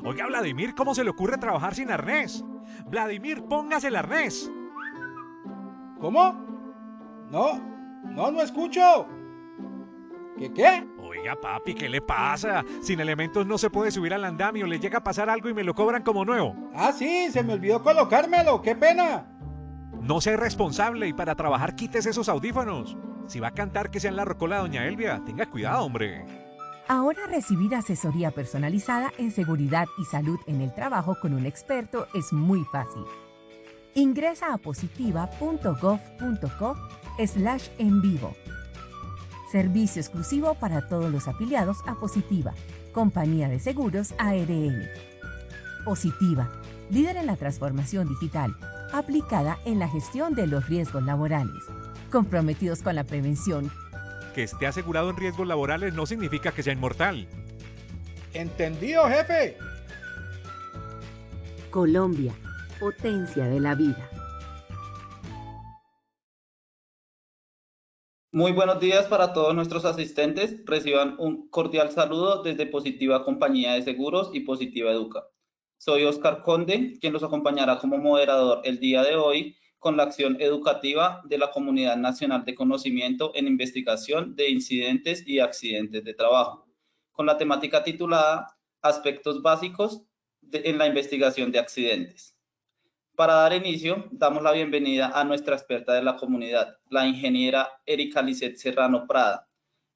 Oiga, Vladimir, ¿cómo se le ocurre trabajar sin arnés? Vladimir, póngase el arnés. ¿Cómo? No escucho. ¿Qué? Oiga, papi, ¿qué le pasa? Sin elementos no se puede subir al andamio, le llega a pasar algo y me lo cobran como nuevo. Ah, sí, se me olvidó colocármelo, qué pena. No sea irresponsable y para trabajar quítese esos audífonos. Si va a cantar que sea en la rocola de Doña Elvia, tenga cuidado, hombre. Ahora recibir asesoría personalizada en seguridad y salud en el trabajo con un experto es muy fácil. Ingresa a positiva.gov.co/en vivo. Servicio exclusivo para todos los afiliados a Positiva, Compañía de Seguros ARL. Positiva, líder en la transformación digital, aplicada en la gestión de los riesgos laborales. Comprometidos con la prevención. Que esté asegurado en riesgos laborales no significa que sea inmortal. Entendido, jefe. Colombia, potencia de la vida. Muy buenos días para todos nuestros asistentes. Reciban un cordial saludo desde Positiva Compañía de Seguros y Positiva Educa. Soy Oscar Conde, quien los acompañará como moderador el día de hoy con la acción educativa de la Comunidad Nacional de Conocimiento en Investigación de Incidentes y Accidentes de Trabajo, con la temática titulada Aspectos básicos en la investigación de accidentes. Para dar inicio, damos la bienvenida a nuestra experta de la comunidad, la ingeniera Erika Lisset Serrano Prada.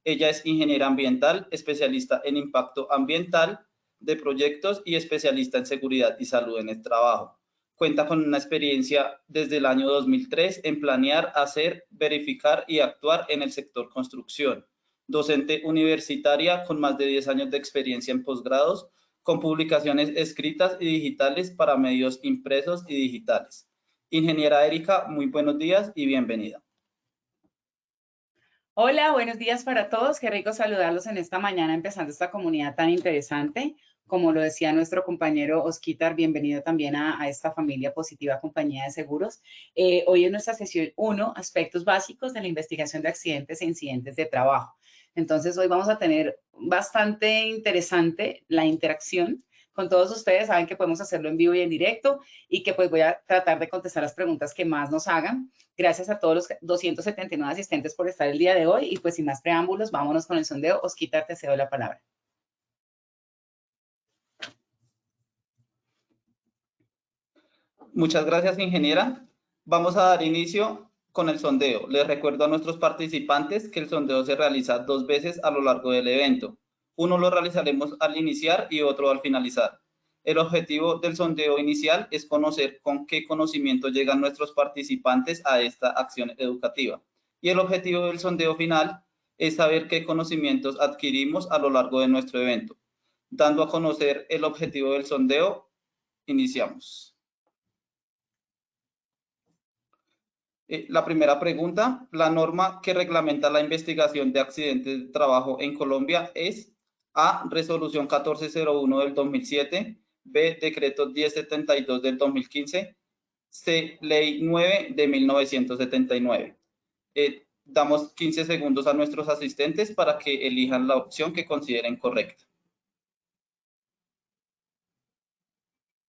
Ella es ingeniera ambiental, especialista en impacto ambiental de proyectos y especialista en seguridad y salud en el trabajo. Cuenta con una experiencia desde el año 2003 en planear, hacer, verificar y actuar en el sector construcción. Docente universitaria con más de 10 años de experiencia en posgrados, con publicaciones escritas y digitales para medios impresos y digitales. Ingeniera Erika, muy buenos días y bienvenida. Hola, buenos días para todos. Qué rico saludarlos en esta mañana empezando esta comunidad tan interesante. Como lo decía nuestro compañero Osquitar, bienvenido también a esta familia Positiva Compañía de Seguros. Hoy en nuestra sesión 1, aspectos básicos de la investigación de accidentes e incidentes de trabajo. Entonces, hoy vamos a tener bastante interesante la interacción con todos ustedes. Saben que podemos hacerlo en vivo y en directo y que pues voy a tratar de contestar las preguntas que más nos hagan. Gracias a todos los 279 asistentes por estar el día de hoy y pues sin más preámbulos, vámonos con el sondeo. Osquitar, te cedo la palabra. Muchas gracias, ingeniera. Vamos a dar inicio con el sondeo. Les recuerdo a nuestros participantes que el sondeo se realiza 2 veces a lo largo del evento. Uno lo realizaremos al iniciar y otro al finalizar. El objetivo del sondeo inicial es conocer con qué conocimiento llegan nuestros participantes a esta acción educativa. Y el objetivo del sondeo final es saber qué conocimientos adquirimos a lo largo de nuestro evento. Dando a conocer el objetivo del sondeo, iniciamos. La primera pregunta, la norma que reglamenta la investigación de accidentes de trabajo en Colombia es A, Resolución 1401 del 2007, B, Decreto 1072 del 2015, C, Ley 9 de 1979. Damos 15 segundos a nuestros asistentes para que elijan la opción que consideren correcta.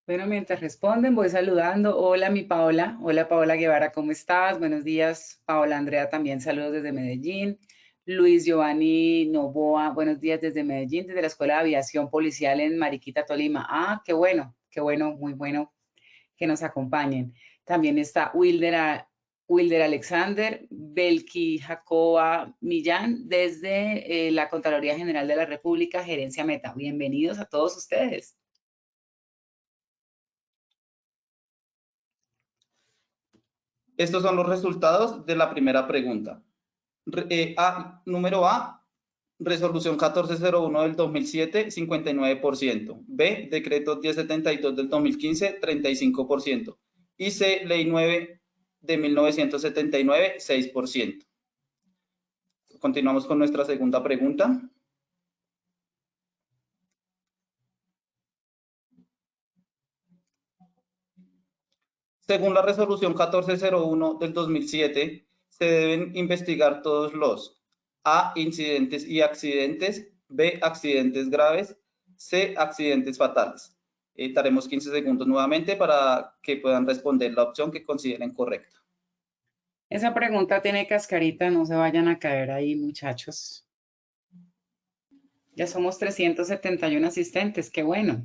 Bueno, mientras responden, voy saludando. Hola, mi Paola. Hola, Paola Guevara, ¿cómo estás? Buenos días. Paola Andrea también, saludos desde Medellín. Luis Giovanni Novoa, buenos días desde Medellín, desde la Escuela de Aviación Policial en Mariquita, Tolima. Ah, qué bueno, muy bueno que nos acompañen. También está Wilder Alexander, Belki Jacoba Millán, desde la Contraloría General de la República, Gerencia Meta. Bienvenidos a todos ustedes. Estos son los resultados de la primera pregunta. Número A, Resolución 1401 del 2007, 59%. B, Decreto 1072 del 2015, 35%. Y C, Ley 9 de 1979, 6%. Continuamos con nuestra segunda pregunta. Según la Resolución 1401 del 2007, se deben investigar todos los A, incidentes y accidentes, B, accidentes graves, C, accidentes fatales. Daremos 15 segundos nuevamente para que puedan responder la opción que consideren correcta. Esa pregunta tiene cascarita, no se vayan a caer ahí, muchachos. Ya somos 371 asistentes, qué bueno.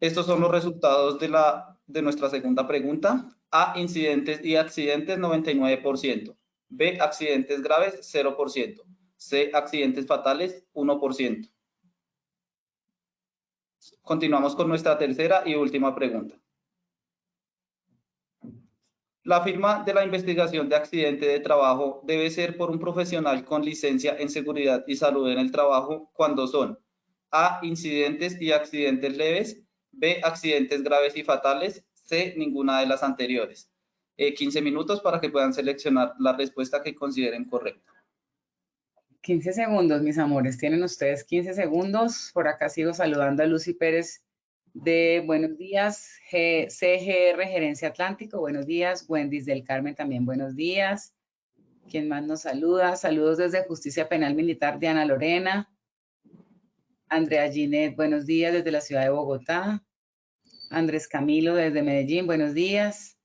Estos son los resultados de nuestra segunda pregunta. A, incidentes y accidentes, 99%. B, accidentes graves, 0%. C, accidentes fatales, 1%. Continuamos con nuestra tercera y última pregunta. La firma de la investigación de accidente de trabajo debe ser por un profesional con licencia en seguridad y salud en el trabajo cuando son A, incidentes y accidentes leves, B, accidentes graves y fatales, C, ninguna de las anteriores. 15 minutos para que puedan seleccionar la respuesta que consideren correcta. 15 segundos, mis amores. Tienen ustedes 15 segundos. Por acá sigo saludando a Lucy Pérez de Buenos Días, CGR Gerencia Atlántico. Buenos días. Wendy del Carmen también. Buenos días. ¿Quién más nos saluda? Saludos desde Justicia Penal Militar, Diana Lorena. Andrea Ginette, buenos días desde la ciudad de Bogotá. Andrés Camilo desde Medellín, buenos días.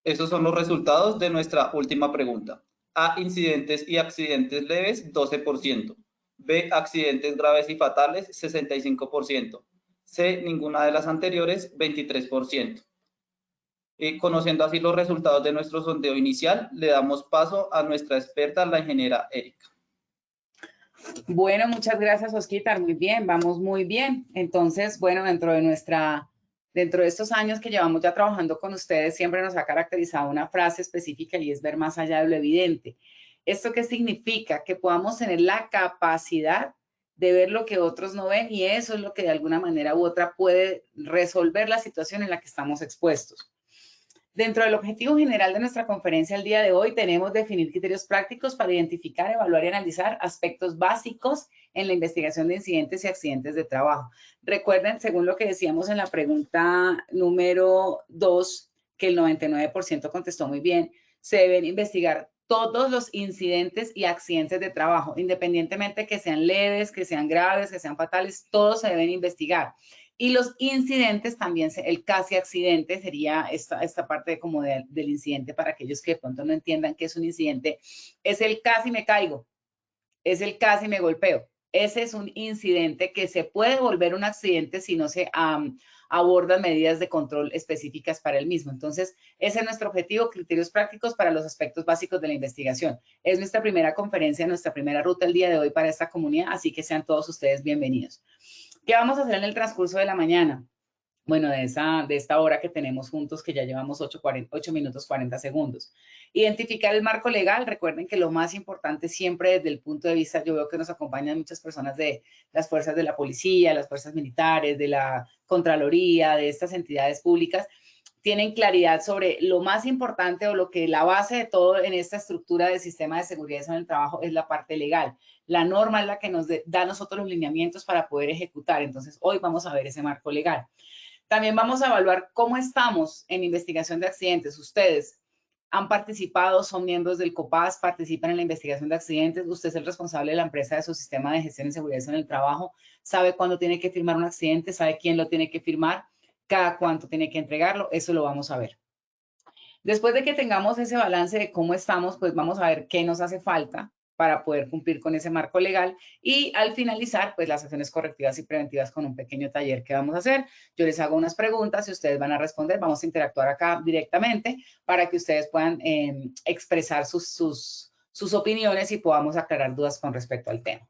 Estos son los resultados de nuestra última pregunta. A, incidentes y accidentes leves, 12%. B, accidentes graves y fatales, 65%. C, ninguna de las anteriores, 23%. Conociendo así los resultados de nuestro sondeo inicial, le damos paso a nuestra experta, la ingeniera Erika. Bueno, muchas gracias, Osquitar. Muy bien, vamos muy bien. Entonces, bueno, dentro de estos años que llevamos ya trabajando con ustedes, siempre nos ha caracterizado una frase específica y es ver más allá de lo evidente. ¿Esto qué significa? Que podamos tener la capacidad de ver lo que otros no ven y eso es lo que de alguna manera u otra puede resolver la situación en la que estamos expuestos. Dentro del objetivo general de nuestra conferencia el día de hoy tenemos definir criterios prácticos para identificar, evaluar y analizar aspectos básicos en la investigación de incidentes y accidentes de trabajo. Recuerden, según lo que decíamos en la pregunta número 2, que el 99% contestó muy bien, se deben investigar todos los incidentes y accidentes de trabajo, independientemente que sean leves, que sean graves, que sean fatales, todos se deben investigar. Y los incidentes también, el casi accidente sería esta parte como del incidente para aquellos que de pronto no entiendan qué es un incidente. Es el casi me caigo, es el casi me golpeo. Ese es un incidente que se puede volver un accidente si no se abordan medidas de control específicas para el mismo. Entonces, ese es nuestro objetivo, criterios prácticos para los aspectos básicos de la investigación. Es nuestra primera conferencia, nuestra primera ruta el día de hoy para esta comunidad, así que sean todos ustedes bienvenidos. ¿Qué vamos a hacer en el transcurso de la mañana? Bueno, de esta hora que tenemos juntos, que ya llevamos 8 minutos 40 segundos. Identificar el marco legal. Recuerden que lo más importante siempre desde el punto de vista, yo veo que nos acompañan muchas personas de las fuerzas de la policía, las fuerzas militares, de la Contraloría, de estas entidades públicas, tienen claridad sobre lo más importante o lo que la base de todo en esta estructura del sistema de seguridad en el trabajo es la parte legal. La norma es la que nos da a nosotros los lineamientos para poder ejecutar. Entonces, hoy vamos a ver ese marco legal. También vamos a evaluar cómo estamos en investigación de accidentes. Ustedes han participado, son miembros del COPAS, participan en la investigación de accidentes. Usted es el responsable de la empresa de su sistema de gestión de seguridad en el trabajo. Sabe cuándo tiene que firmar un accidente, sabe quién lo tiene que firmar, cada cuánto tiene que entregarlo. Eso lo vamos a ver. Después de que tengamos ese balance de cómo estamos, pues vamos a ver qué nos hace falta para poder cumplir con ese marco legal y al finalizar, pues las acciones correctivas y preventivas con un pequeño taller que vamos a hacer. Yo les hago unas preguntas y ustedes van a responder. Vamos a interactuar acá directamente para que ustedes puedan expresar sus opiniones y podamos aclarar dudas con respecto al tema.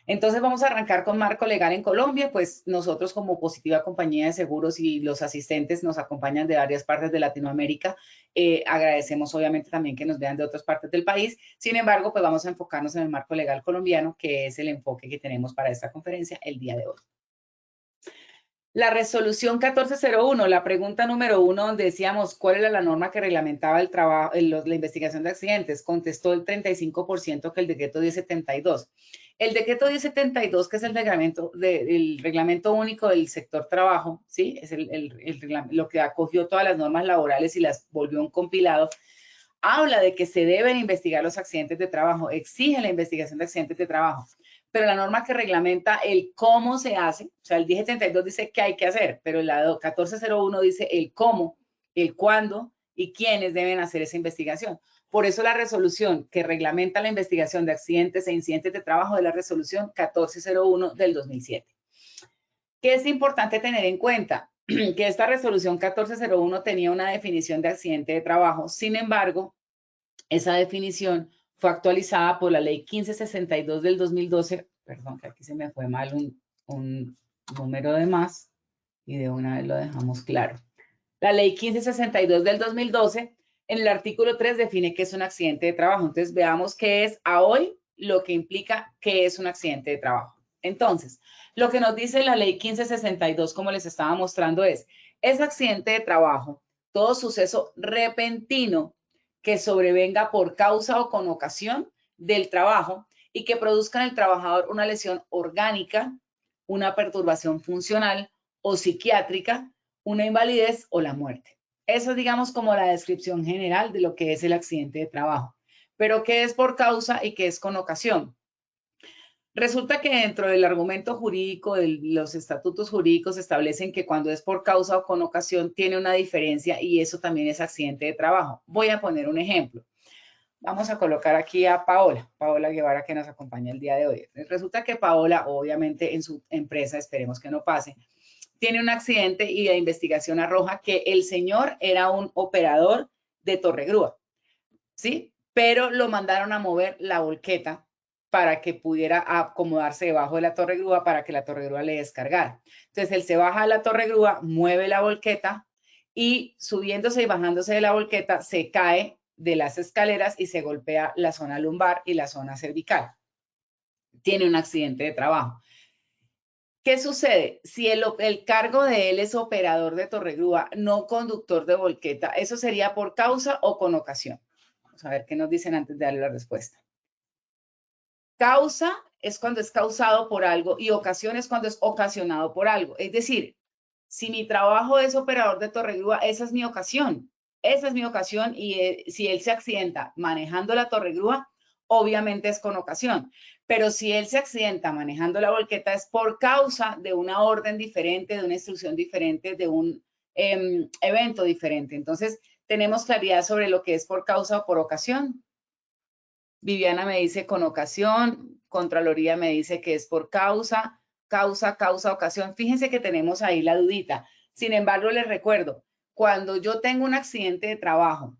Entonces vamos a arrancar con marco legal en Colombia, pues nosotros como Positiva Compañía de Seguros y los asistentes nos acompañan de varias partes de Latinoamérica. Agradecemos obviamente también que nos vean de otras partes del país. Sin embargo, pues vamos a enfocarnos en el marco legal colombiano, que es el enfoque que tenemos para esta conferencia el día de hoy. La resolución 1401, la pregunta número 1, donde decíamos cuál era la norma que reglamentaba el trabajo, la investigación de accidentes, contestó el 35% que el decreto 1072. El decreto 1072, que es el reglamento único del sector trabajo, ¿sí? Es lo que acogió todas las normas laborales y las volvió un compilado. habla de que se deben investigar los accidentes de trabajo, exige la investigación de accidentes de trabajo, pero la norma que reglamenta el cómo se hace, o sea, el 1072 dice qué hay que hacer, pero la 1401 dice el cómo, el cuándo y quiénes deben hacer esa investigación. Por eso la resolución que reglamenta la investigación de accidentes e incidentes de trabajo es la resolución 1401 del 2007. ¿Qué es importante tener en cuenta? Que esta resolución 1401 tenía una definición de accidente de trabajo. Sin embargo, esa definición fue actualizada por la ley 1562 del 2012. Perdón, que aquí se me fue mal un número de más y de una vez lo dejamos claro. La ley 1562 del 2012, en el artículo 3 define qué es un accidente de trabajo. Entonces, veamos qué es a hoy lo que implica qué es un accidente de trabajo. Entonces, lo que nos dice la ley 1562, como les estaba mostrando, es accidente de trabajo, todo suceso repentino que sobrevenga por causa o con ocasión del trabajo y que produzca en el trabajador una lesión orgánica, una perturbación funcional o psiquiátrica, una invalidez o la muerte. Eso es, digamos, como la descripción general de lo que es el accidente de trabajo. Pero ¿qué es por causa y qué es con ocasión? Resulta que dentro del argumento jurídico, de los estatutos jurídicos establecen que cuando es por causa o con ocasión tiene una diferencia y eso también es accidente de trabajo. Voy a poner un ejemplo. Vamos a colocar aquí a Paola Guevara, que nos acompaña el día de hoy. Resulta que Paola, obviamente en su empresa, esperemos que no pase, tiene un accidente y la investigación arroja que el señor era un operador de torregrúa, ¿sí? Pero lo mandaron a mover la volqueta para que pudiera acomodarse debajo de la torregrúa para que la torregrúa le descargara. Entonces, él se baja de la torregrúa, mueve la volqueta y subiéndose y bajándose de la volqueta se cae de las escaleras y se golpea la zona lumbar y la zona cervical. Tiene un accidente de trabajo. ¿Qué sucede? Si el cargo de él es operador de torregrúa, no conductor de volqueta, ¿eso sería por causa o con ocasión? Vamos a ver qué nos dicen antes de darle la respuesta. Causa es cuando es causado por algo y ocasión es cuando es ocasionado por algo. Es decir, si mi trabajo es operador de torregrúa, esa es mi ocasión. Esa es mi ocasión y si él se accidenta manejando la torregrúa, obviamente es con ocasión. Pero si él se accidenta manejando la volqueta es por causa de una orden diferente, de una instrucción diferente, de un evento diferente. Entonces, tenemos claridad sobre lo que es por causa o por ocasión. Viviana me dice con ocasión, Contraloría me dice que es por causa, ocasión. Fíjense que tenemos ahí la dudita. Sin embargo, les recuerdo, cuando yo tengo un accidente de trabajo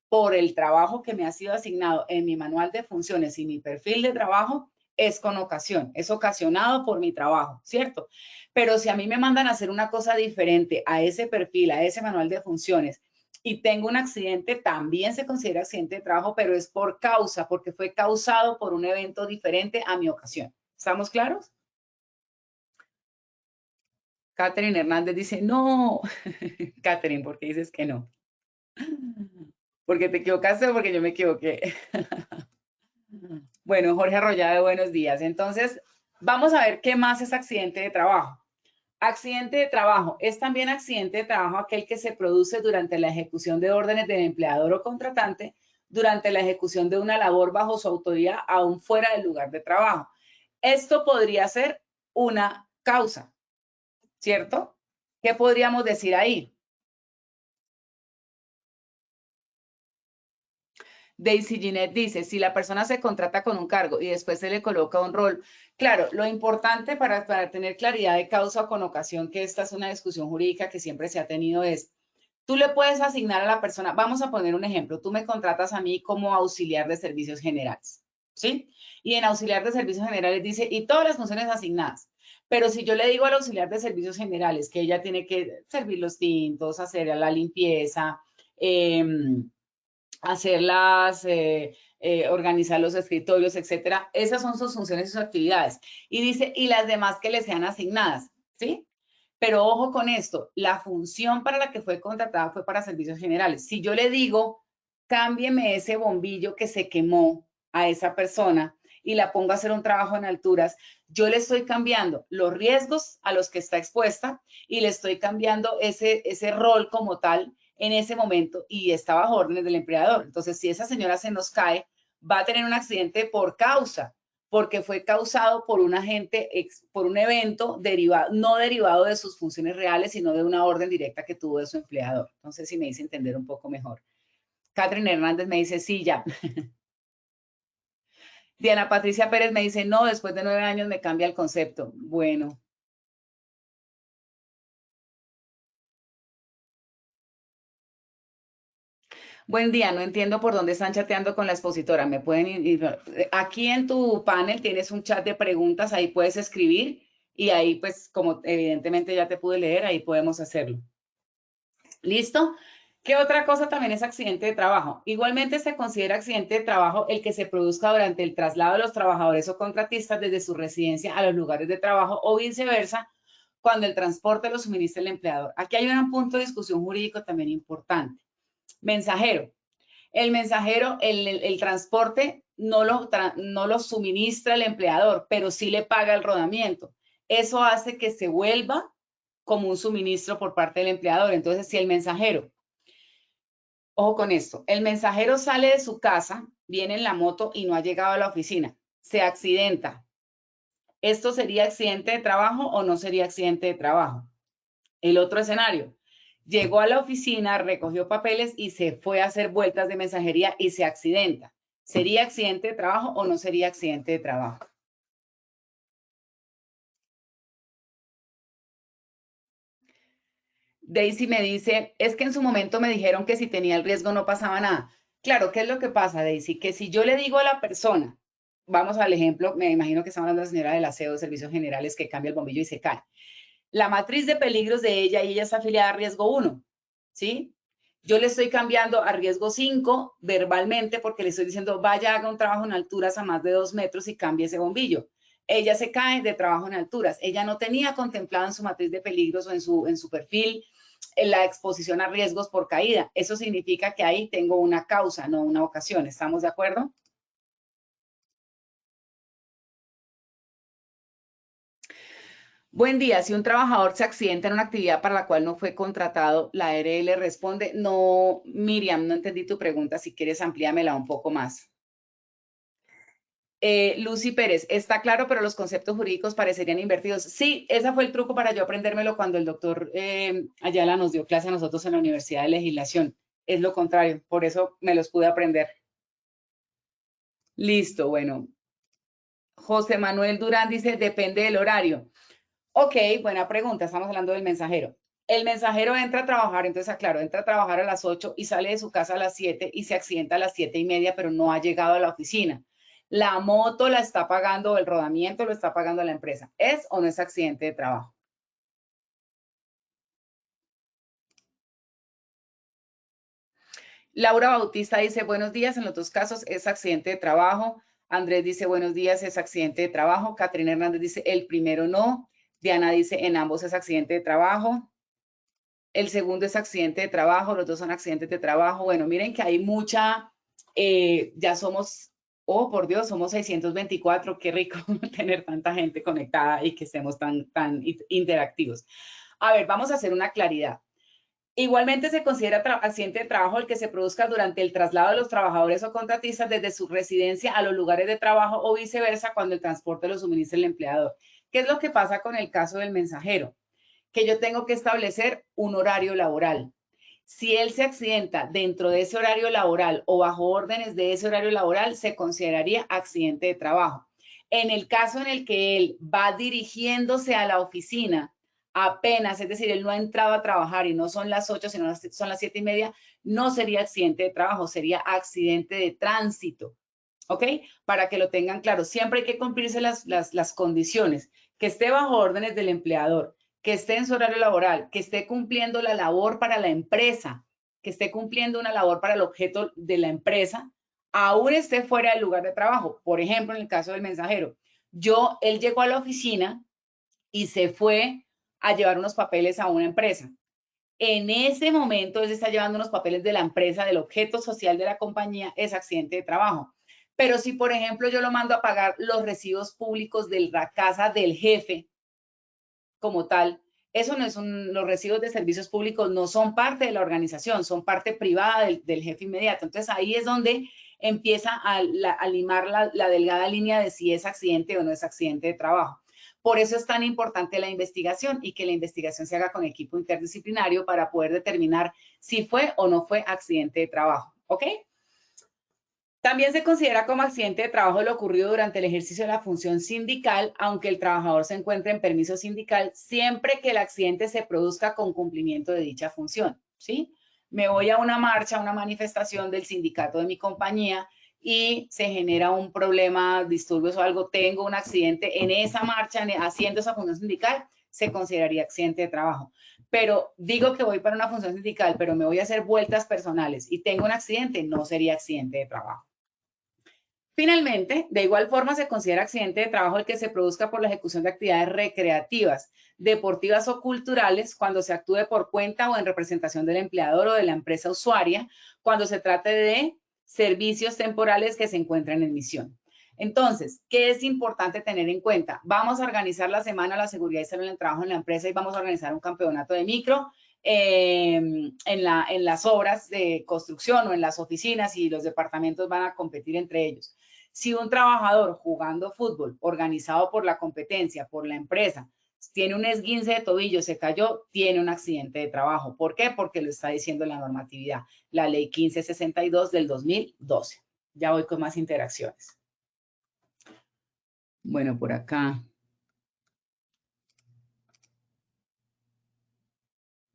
por el trabajo que me ha sido asignado en mi manual de funciones y mi perfil de trabajo, es con ocasión, es ocasionado por mi trabajo, ¿cierto? Pero si a mí me mandan a hacer una cosa diferente a ese perfil, a ese manual de funciones, y tengo un accidente, también se considera accidente de trabajo, pero es por causa, porque fue causado por un evento diferente a mi ocasión. ¿Estamos claros? Catherine Hernández dice, no. Catherine, ¿por qué dices que no? ¿Porque te equivocaste o porque yo me equivoqué? Bueno, Jorge Arroyave, buenos días. Entonces, vamos a ver qué más es accidente de trabajo. Accidente de trabajo es también accidente de trabajo aquel que se produce durante la ejecución de órdenes del empleador o contratante, durante la ejecución de una labor bajo su autoridad, aún fuera del lugar de trabajo. Esto podría ser una causa, ¿cierto? ¿Qué podríamos decir ahí? Daisy Ginette dice, si la persona se contrata con un cargo y después se le coloca un rol, claro, lo importante para tener claridad de causa o con ocasión, que esta es una discusión jurídica que siempre se ha tenido, es, tú le puedes asignar a la persona, vamos a poner un ejemplo, tú me contratas a mí como auxiliar de servicios generales, ¿sí? Y en auxiliar de servicios generales dice, y todas las funciones asignadas. Pero si yo le digo al auxiliar de servicios generales que ella tiene que servir los tintos, hacer la limpieza, organizar los escritorios, etcétera. Esas son sus funciones y sus actividades. Y dice, y las demás que le sean asignadas, ¿sí? Pero ojo con esto, la función para la que fue contratada fue para servicios generales. Si yo le digo, cámbieme ese bombillo que se quemó a esa persona y la pongo a hacer un trabajo en alturas, yo le estoy cambiando los riesgos a los que está expuesta y le estoy cambiando ese rol como tal en ese momento y está bajo órdenes del empleador. Entonces, si esa señora se nos cae, va a tener un accidente por causa, porque fue causado por un agente, por un evento derivado, no derivado de sus funciones reales, sino de una orden directa que tuvo de su empleador. Entonces, si me dice entender un poco mejor. Catherine Hernández me dice, sí, ya. Diana Patricia Pérez me dice, no, después de 9 años me cambia el concepto. Bueno. Buen día, no entiendo por dónde están chateando con la expositora. Me pueden ir. Aquí en tu panel tienes un chat de preguntas, ahí puedes escribir y ahí pues como evidentemente ya te pude leer, ahí podemos hacerlo. ¿Listo? ¿Qué otra cosa también es accidente de trabajo? Igualmente se considera accidente de trabajo el que se produzca durante el traslado de los trabajadores o contratistas desde su residencia a los lugares de trabajo o viceversa cuando el transporte lo suministra el empleador. Aquí hay un punto de discusión jurídico también importante. Mensajero. El mensajero, el transporte no lo suministra el empleador, pero sí le paga el rodamiento. Eso hace que se vuelva como un suministro por parte del empleador. Entonces, si el mensajero, ojo con esto, el mensajero sale de su casa, viene en la moto y no ha llegado a la oficina, se accidenta. ¿Esto sería accidente de trabajo o no sería accidente de trabajo? El otro escenario, llegó a la oficina, recogió papeles y se fue a hacer vueltas de mensajería y se accidenta. ¿Sería accidente de trabajo o no sería accidente de trabajo? Daisy me dice, es que en su momento me dijeron que si tenía el riesgo no pasaba nada. Claro, ¿qué es lo que pasa, Daisy? Que si yo le digo a la persona, vamos al ejemplo, me imagino que está hablando la señora del aseo de servicios generales que cambia el bombillo y se cae. La matriz de peligros de ella y ella está afiliada a riesgo 1, ¿sí? Yo le estoy cambiando a riesgo 5 verbalmente porque le estoy diciendo, vaya, haga un trabajo en alturas a más de 2 metros y cambie ese bombillo. Ella se cae de trabajo en alturas. Ella no tenía contemplado en su matriz de peligros o en su perfil la exposición a riesgos por caída. Eso significa que ahí tengo una causa, no una ocasión. ¿Estamos de acuerdo? Buen día, si un trabajador se accidenta en una actividad para la cual no fue contratado, la ARL responde, no, Miriam, no entendí tu pregunta, si quieres amplíamela un poco más. Lucy Pérez, está claro, pero los conceptos jurídicos parecerían invertidos. Sí, ese fue el truco para yo aprendérmelo cuando el doctor Ayala nos dio clase a nosotros en la Universidad de Legislación. Es lo contrario, por eso me los pude aprender. Listo, bueno. José Manuel Durán dice, depende del horario. Ok, buena pregunta, estamos hablando del mensajero. El mensajero entra a trabajar, entonces aclaro, entra a trabajar a las 8 y sale de su casa a las 7 y se accidenta a las 7:30, pero no ha llegado a la oficina. La moto la está pagando, el rodamiento lo está pagando la empresa. ¿Es o no es accidente de trabajo? Laura Bautista dice, buenos días, en los dos casos es accidente de trabajo. Andrés dice, buenos días, es accidente de trabajo. Catrina Hernández dice, el primero no. Diana dice, en ambos es accidente de trabajo. El segundo es accidente de trabajo, los dos son accidentes de trabajo. Bueno, miren que hay mucha, ya somos, oh por Dios, somos 624, qué rico tener tanta gente conectada y que estemos tan interactivos. A ver, vamos a hacer una claridad. Igualmente se considera accidente de trabajo el que se produzca durante el traslado de los trabajadores o contratistas desde su residencia a los lugares de trabajo o viceversa cuando el transporte lo suministra el empleador. ¿Qué es lo que pasa con el caso del mensajero? Que yo tengo que establecer un horario laboral. Si él se accidenta dentro de ese horario laboral o bajo órdenes de ese horario laboral, se consideraría accidente de trabajo. En el caso en el que él va dirigiéndose a la oficina apenas, es decir, él no ha entrado a trabajar y no son las 8, sino son las 7:30, no sería accidente de trabajo, sería accidente de tránsito. ¿Ok? Para que lo tengan claro. Siempre hay que cumplirse las condiciones. Que esté bajo órdenes del empleador, que esté en su horario laboral, que esté cumpliendo la labor para la empresa, que esté cumpliendo una labor para el objeto de la empresa, aún esté fuera del lugar de trabajo. Por ejemplo, en el caso del mensajero, él llegó a la oficina y se fue a llevar unos papeles a una empresa. En ese momento, él está llevando unos papeles de la empresa, del objeto social de la compañía, es accidente de trabajo. Pero si, por ejemplo, yo lo mando a pagar los recibos públicos de la casa del jefe, como tal, Eso no es los residuos de servicios públicos no son parte de la organización, son parte privada del jefe inmediato. Entonces ahí es donde empieza a limar la delgada línea de si es accidente o no es accidente de trabajo. Por eso es tan importante la investigación y que la investigación se haga con equipo interdisciplinario para poder determinar si fue o no fue accidente de trabajo. ¿Ok? También se considera como accidente de trabajo lo ocurrido durante el ejercicio de la función sindical, aunque el trabajador se encuentre en permiso sindical, siempre que el accidente se produzca con cumplimiento de dicha función, ¿sí? Me voy a una marcha, a una manifestación del sindicato de mi compañía y se genera un problema, disturbios o algo, tengo un accidente en esa marcha, haciendo esa función sindical, se consideraría accidente de trabajo. Pero digo que voy para una función sindical, pero me voy a hacer vueltas personales y tengo un accidente, no sería accidente de trabajo. Finalmente, de igual forma se considera accidente de trabajo el que se produzca por la ejecución de actividades recreativas, deportivas o culturales cuando se actúe por cuenta o en representación del empleador o de la empresa usuaria, cuando se trate de servicios temporales que se encuentran en misión. Entonces, ¿qué es importante tener en cuenta? Vamos a organizar la Semana de la Seguridad y Salud en el Trabajo en la empresa y vamos a organizar un campeonato de micro en las obras de construcción o en las oficinas y los departamentos van a competir entre ellos. Si un trabajador jugando fútbol, organizado por la competencia, por la empresa, tiene un esguince de tobillo, se cayó, tiene un accidente de trabajo. ¿Por qué? Porque lo está diciendo la normatividad, la ley 1562 del 2012. Ya voy con más interacciones. Bueno, por acá.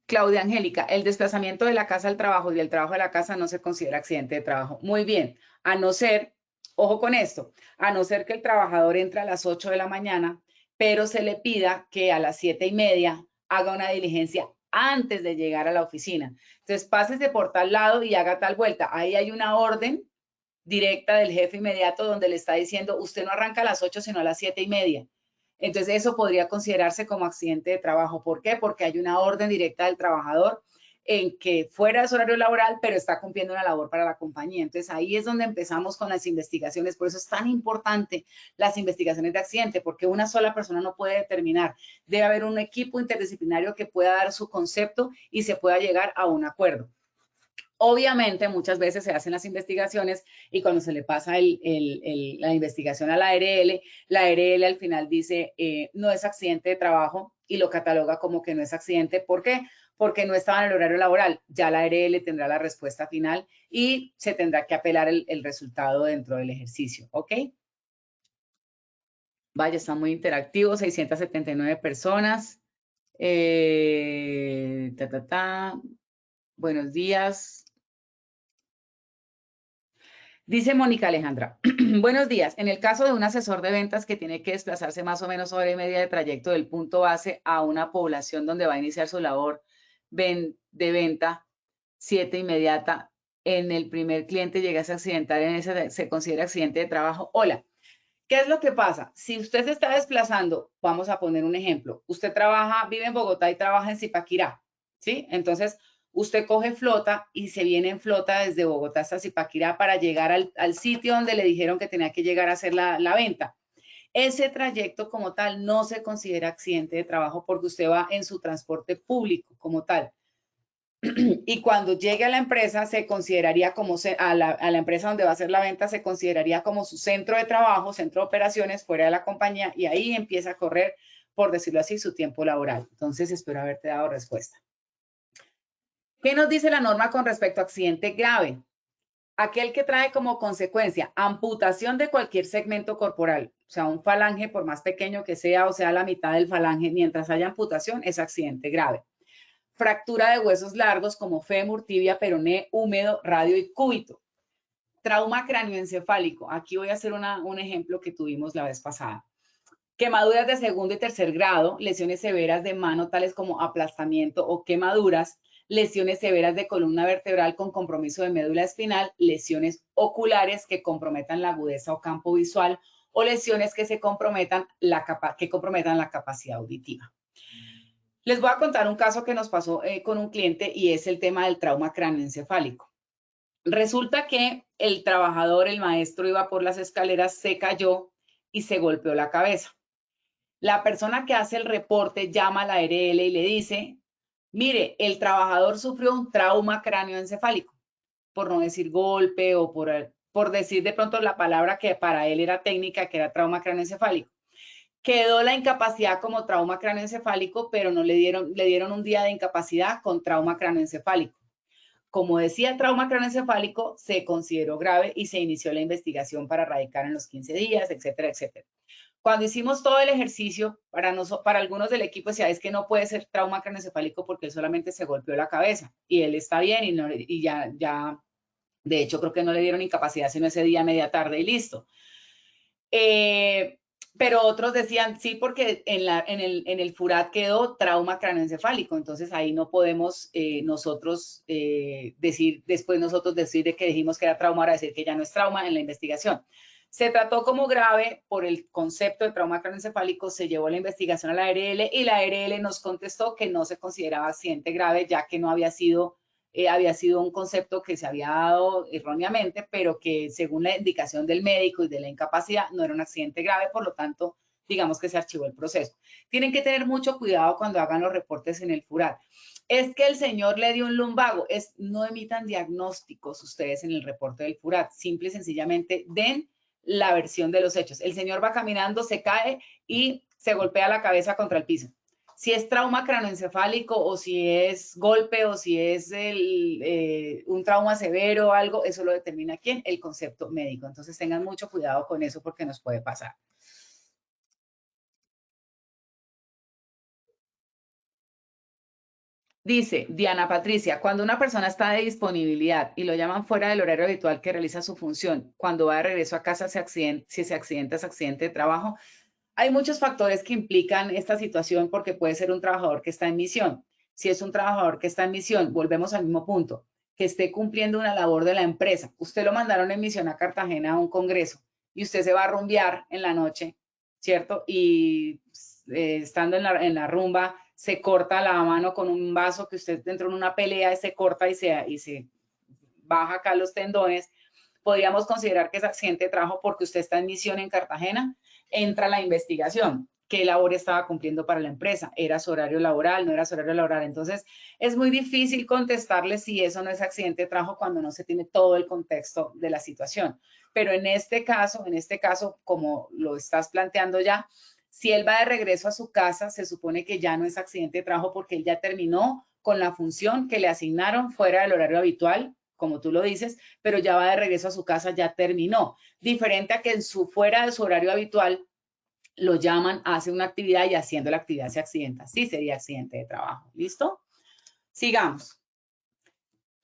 Claudia Angélica, el desplazamiento de la casa al trabajo y del trabajo a la casa no se considera accidente de trabajo. Muy bien, a no ser, ojo con esto, a no ser que el trabajador entre a las 8 de la mañana, pero se le pida que a las 7:30 haga una diligencia antes de llegar a la oficina. Entonces, pásese por tal lado y haga tal vuelta. Ahí hay una orden directa del jefe inmediato donde le está diciendo, usted no arranca a las 8, sino a las 7:30. Entonces, eso podría considerarse como accidente de trabajo. ¿Por qué? Porque hay una orden directa del trabajador en que fuera de su horario laboral, pero está cumpliendo una labor para la compañía. Entonces, ahí es donde empezamos con las investigaciones. Por eso es tan importante las investigaciones de accidente, porque una sola persona no puede determinar. Debe haber un equipo interdisciplinario que pueda dar su concepto y se pueda llegar a un acuerdo. Obviamente, muchas veces se hacen las investigaciones y cuando se le pasa la investigación a la ARL al final dice no es accidente de trabajo y lo cataloga como que no es accidente. ¿Por qué? Porque no estaba en el horario laboral. Ya la ARL tendrá la respuesta final y se tendrá que apelar el resultado dentro del ejercicio. ¿Ok? Vaya, está muy interactivo, 679 personas. Buenos días. Dice Mónica Alejandra, buenos días. En el caso de un asesor de ventas que tiene que desplazarse más o menos hora y media de trayecto del punto base a una población donde va a iniciar su labor de venta, 7 inmediata, en el primer cliente llegase a accidentar, en ese se considera accidente de trabajo. Hola, ¿qué es lo que pasa? Si usted se está desplazando, vamos a poner un ejemplo. Usted vive en Bogotá y trabaja en Zipaquirá, ¿sí? Entonces, usted coge flota y se viene en flota desde Bogotá hasta Zipaquirá para llegar al sitio donde le dijeron que tenía que llegar a hacer la venta. Ese trayecto como tal no se considera accidente de trabajo porque usted va en su transporte público como tal. Y cuando llegue a la empresa se consideraría como, a la empresa donde va a hacer la venta se consideraría como su centro de trabajo, centro de operaciones fuera de la compañía y ahí empieza a correr, por decirlo así, su tiempo laboral. Entonces, espero haberte dado respuesta. ¿Qué nos dice la norma con respecto a accidente grave? Aquel que trae como consecuencia amputación de cualquier segmento corporal, o sea, un falange, por más pequeño que sea, o sea, la mitad del falange, mientras haya amputación, es accidente grave. Fractura de huesos largos como fémur, tibia, peroné, húmero, radio y cúbito. Trauma cráneoencefálico. Aquí voy a hacer un ejemplo que tuvimos la vez pasada. Quemaduras de segundo y tercer grado, lesiones severas de mano, tales como aplastamiento o quemaduras, lesiones severas de columna vertebral con compromiso de médula espinal, lesiones oculares que comprometan la agudeza o campo visual o lesiones que comprometan la capacidad auditiva. Les voy a contar un caso que nos pasó con un cliente y es el tema del trauma cráneoencefálico. Resulta que el trabajador, el maestro, iba por las escaleras, se cayó y se golpeó la cabeza. La persona que hace el reporte llama a la ARL y le dice, mire, el trabajador sufrió un trauma cráneoencefálico, por no decir golpe o por decir de pronto la palabra que para él era técnica, que era trauma cráneoencefálico. Quedó la incapacidad como trauma cráneoencefálico, pero no le dieron un día de incapacidad con trauma cráneoencefálico. Como decía trauma cráneoencefálico, se consideró grave y se inició la investigación para erradicar en los 15 días, etcétera, etcétera. Cuando hicimos todo el ejercicio, para algunos del equipo decía, es que no puede ser trauma cráneoencefálico porque él solamente se golpeó la cabeza y él está bien y ya, de hecho creo que no le dieron incapacidad sino ese día, media tarde y listo. Pero otros decían, sí, porque en el FURAT quedó trauma cráneoencefálico, entonces ahí no podemos nosotros decir de que dijimos que era trauma, ahora decir que ya no es trauma en la investigación. Se trató como grave por el concepto de trauma cráneoencefálico, se llevó la investigación a la ARL y la ARL nos contestó que no se consideraba accidente grave, ya que no había sido un concepto que se había dado erróneamente, pero que según la indicación del médico y de la incapacidad no era un accidente grave, por lo tanto, digamos que se archivó el proceso. Tienen que tener mucho cuidado cuando hagan los reportes en el FURAT. Es que el señor le dio un lumbago, no emitan diagnósticos ustedes en el reporte del FURAT, simple y sencillamente den la versión de los hechos. El señor va caminando, se cae y se golpea la cabeza contra el piso. Si es trauma cráneoencefálico o si es golpe o si es un trauma severo o algo, eso lo determina ¿quién? El concepto médico. Entonces tengan mucho cuidado con eso porque nos puede pasar. Dice Diana Patricia, cuando una persona está de disponibilidad y lo llaman fuera del horario habitual que realiza su función, cuando va de regreso a casa, si se accidenta, es accidente de trabajo. Hay muchos factores que implican esta situación porque puede ser un trabajador que está en misión. Si es un trabajador que está en misión, volvemos al mismo punto, que esté cumpliendo una labor de la empresa. Usted lo mandaron en misión a Cartagena a un congreso y usted se va a rumbear en la noche, ¿cierto? Y estando en la rumba, se corta la mano con un vaso que usted entró en una pelea y se corta y se baja acá los tendones. Podríamos considerar que es accidente de trabajo porque usted está en misión en Cartagena. Entra la investigación. ¿Qué labor estaba cumpliendo para la empresa? ¿Era su horario laboral? ¿No era su horario laboral? Entonces, es muy difícil contestarle si eso no es accidente de trabajo cuando no se tiene todo el contexto de la situación. Pero en este caso, como lo estás planteando ya, si él va de regreso a su casa, se supone que ya no es accidente de trabajo porque él ya terminó con la función que le asignaron fuera del horario habitual, como tú lo dices, pero ya va de regreso a su casa, ya terminó. Diferente a que fuera de su horario habitual, lo llaman, hace una actividad y haciendo la actividad se accidenta. Sí sería accidente de trabajo. ¿Listo? Sigamos.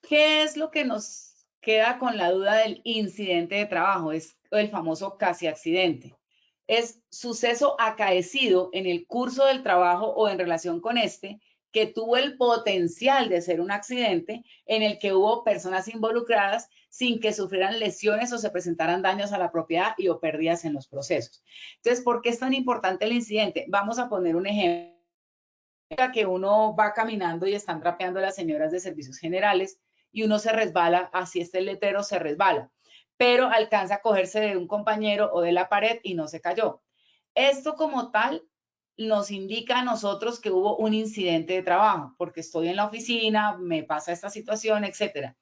¿Qué es lo que nos queda con la duda del incidente de trabajo? Es el famoso casi accidente. Es suceso acaecido en el curso del trabajo o en relación con este, que tuvo el potencial de ser un accidente en el que hubo personas involucradas sin que sufrieran lesiones o se presentaran daños a la propiedad y o pérdidas en los procesos. Entonces, ¿por qué es tan importante el incidente? Vamos a poner un ejemplo que uno va caminando y están trapeando las señoras de servicios generales y uno se resbala, así está el letrero, se resbala, pero alcanza a cogerse de un compañero o de la pared y no se cayó. Esto como tal nos indica a nosotros que hubo un incidente de trabajo, porque estoy en la oficina, me pasa esta situación, etcétera.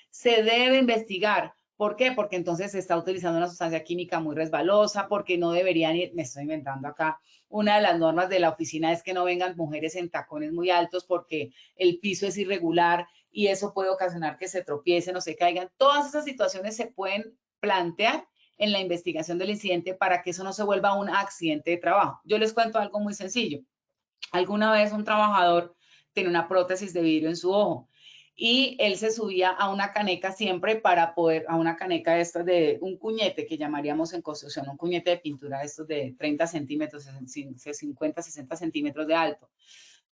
Se debe investigar. ¿Por qué? Porque entonces se está utilizando una sustancia química muy resbalosa, porque no deberían ir, me estoy inventando acá, una de las normas de la oficina es que no vengan mujeres en tacones muy altos porque el piso es irregular y eso puede ocasionar que se tropiecen o se caigan. Todas esas situaciones se pueden plantear en la investigación del incidente para que eso no se vuelva un accidente de trabajo. Yo les cuento algo muy sencillo. Alguna vez un trabajador tenía una prótesis de vidrio en su ojo y él se subía a una caneca siempre para poder, a una caneca de estas de un cuñete que llamaríamos en construcción, un cuñete de pintura de estos de 30 centímetros, 50, 60 centímetros de alto.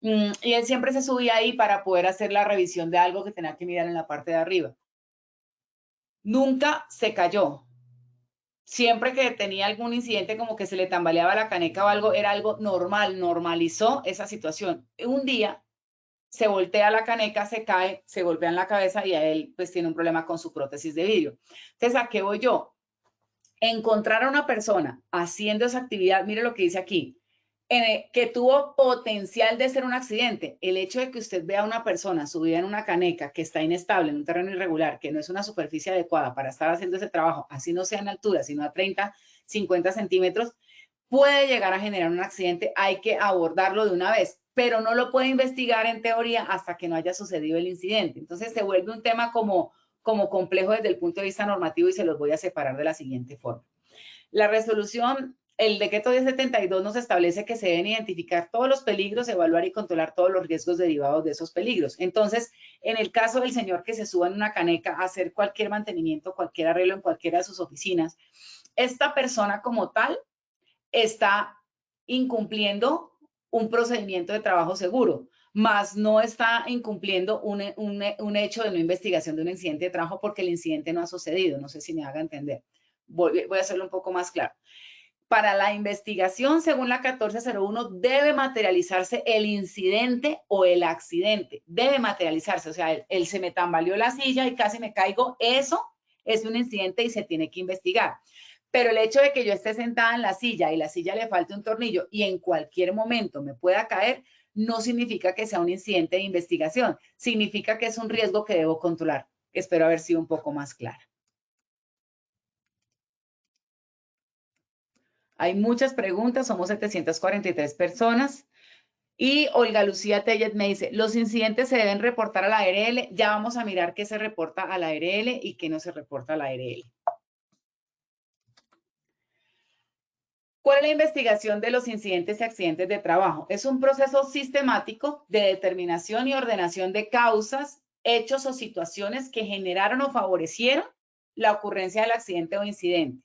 Y él siempre se subía ahí para poder hacer la revisión de algo que tenía que mirar en la parte de arriba. Nunca se cayó. Siempre que tenía algún incidente como que se le tambaleaba la caneca o algo, era algo normal, normalizó esa situación. Un día se voltea la caneca, se cae, se golpea en la cabeza y a él pues tiene un problema con su prótesis de vidrio. Entonces, ¿a qué voy yo? Encontrar a una persona haciendo esa actividad, mire lo que dice aquí, que tuvo potencial de ser un accidente. El hecho de que usted vea a una persona subida en una caneca que está inestable, en un terreno irregular, que no es una superficie adecuada para estar haciendo ese trabajo, así no sea en altura, sino a 30, 50 centímetros, puede llegar a generar un accidente. Hay que abordarlo de una vez, pero no lo puede investigar en teoría hasta que no haya sucedido el incidente. Entonces se vuelve un tema como complejo desde el punto de vista normativo y se los voy a separar de la siguiente forma. La resolución, el decreto 1072 nos establece que se deben identificar todos los peligros, evaluar y controlar todos los riesgos derivados de esos peligros. Entonces, en el caso del señor que se suba en una caneca a hacer cualquier mantenimiento, cualquier arreglo en cualquiera de sus oficinas, esta persona como tal está incumpliendo un procedimiento de trabajo seguro, más no está incumpliendo un hecho de no investigación de un incidente de trabajo porque el incidente no ha sucedido. No sé si me haga entender. Voy a hacerlo un poco más claro. Para la investigación, según la 1401, debe materializarse el incidente o el accidente. Debe materializarse. O sea, el se me tambaleó la silla y casi me caigo. Eso es un incidente y se tiene que investigar. Pero el hecho de que yo esté sentada en la silla y la silla le falte un tornillo y en cualquier momento me pueda caer, no significa que sea un incidente de investigación. Significa que es un riesgo que debo controlar. Espero haber sido un poco más clara. Hay muchas preguntas, somos 743 personas. Y Olga Lucía Tellet me dice, los incidentes se deben reportar a la ARL. Ya vamos a mirar qué se reporta a la ARL y qué no se reporta a la ARL. ¿Cuál es la investigación de los incidentes y accidentes de trabajo? Es un proceso sistemático de determinación y ordenación de causas, hechos o situaciones que generaron o favorecieron la ocurrencia del accidente o incidente,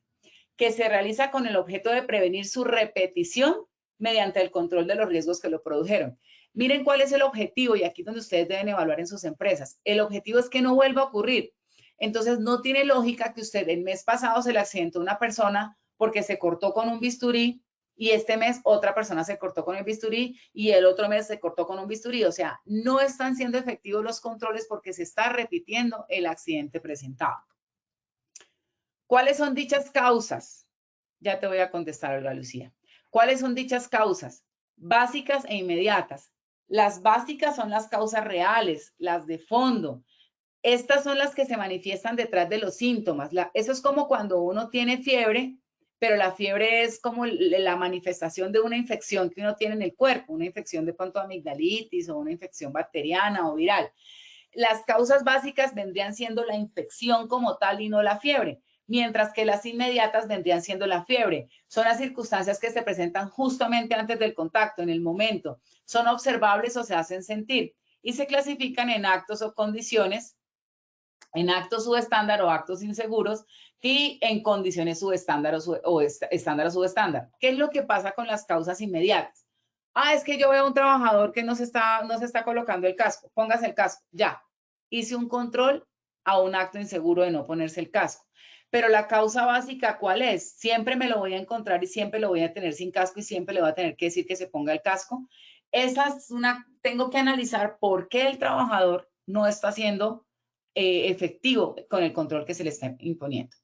que se realiza con el objeto de prevenir su repetición mediante el control de los riesgos que lo produjeron. Miren cuál es el objetivo y aquí es donde ustedes deben evaluar en sus empresas. El objetivo es que no vuelva a ocurrir. Entonces, no tiene lógica que usted el mes pasado se le accidentó a una persona porque se cortó con un bisturí y este mes otra persona se cortó con el bisturí y el otro mes se cortó con un bisturí. O sea, no están siendo efectivos los controles porque se está repitiendo el accidente presentado. ¿Cuáles son dichas causas? Ya te voy a contestar, Olga Lucía. ¿Cuáles son dichas causas? Básicas e inmediatas. Las básicas son las causas reales, las de fondo. Estas son las que se manifiestan detrás de los síntomas. Eso es como cuando uno tiene fiebre, pero la fiebre es como la manifestación de una infección que uno tiene en el cuerpo, una infección de pronto amigdalitis o una infección bacteriana o viral. Las causas básicas vendrían siendo la infección como tal y no la fiebre, mientras que las inmediatas vendrían siendo la fiebre. Son las circunstancias que se presentan justamente antes del contacto, en el momento. Son observables o se hacen sentir y se clasifican en actos o condiciones, en actos subestándar o actos inseguros y en condiciones subestándar o estándar o subestándar. ¿Qué es lo que pasa con las causas inmediatas? Ah, es que yo veo a un trabajador que no se está colocando el casco. Póngase el casco. Ya. Hice un control a un acto inseguro de no ponerse el casco. Pero la causa básica, ¿cuál es? Siempre me lo voy a encontrar y siempre lo voy a tener sin casco y siempre le voy a tener que decir que se ponga el casco. Tengo que analizar por qué el trabajador no está siendo efectivo con el control que se le está imponiendo.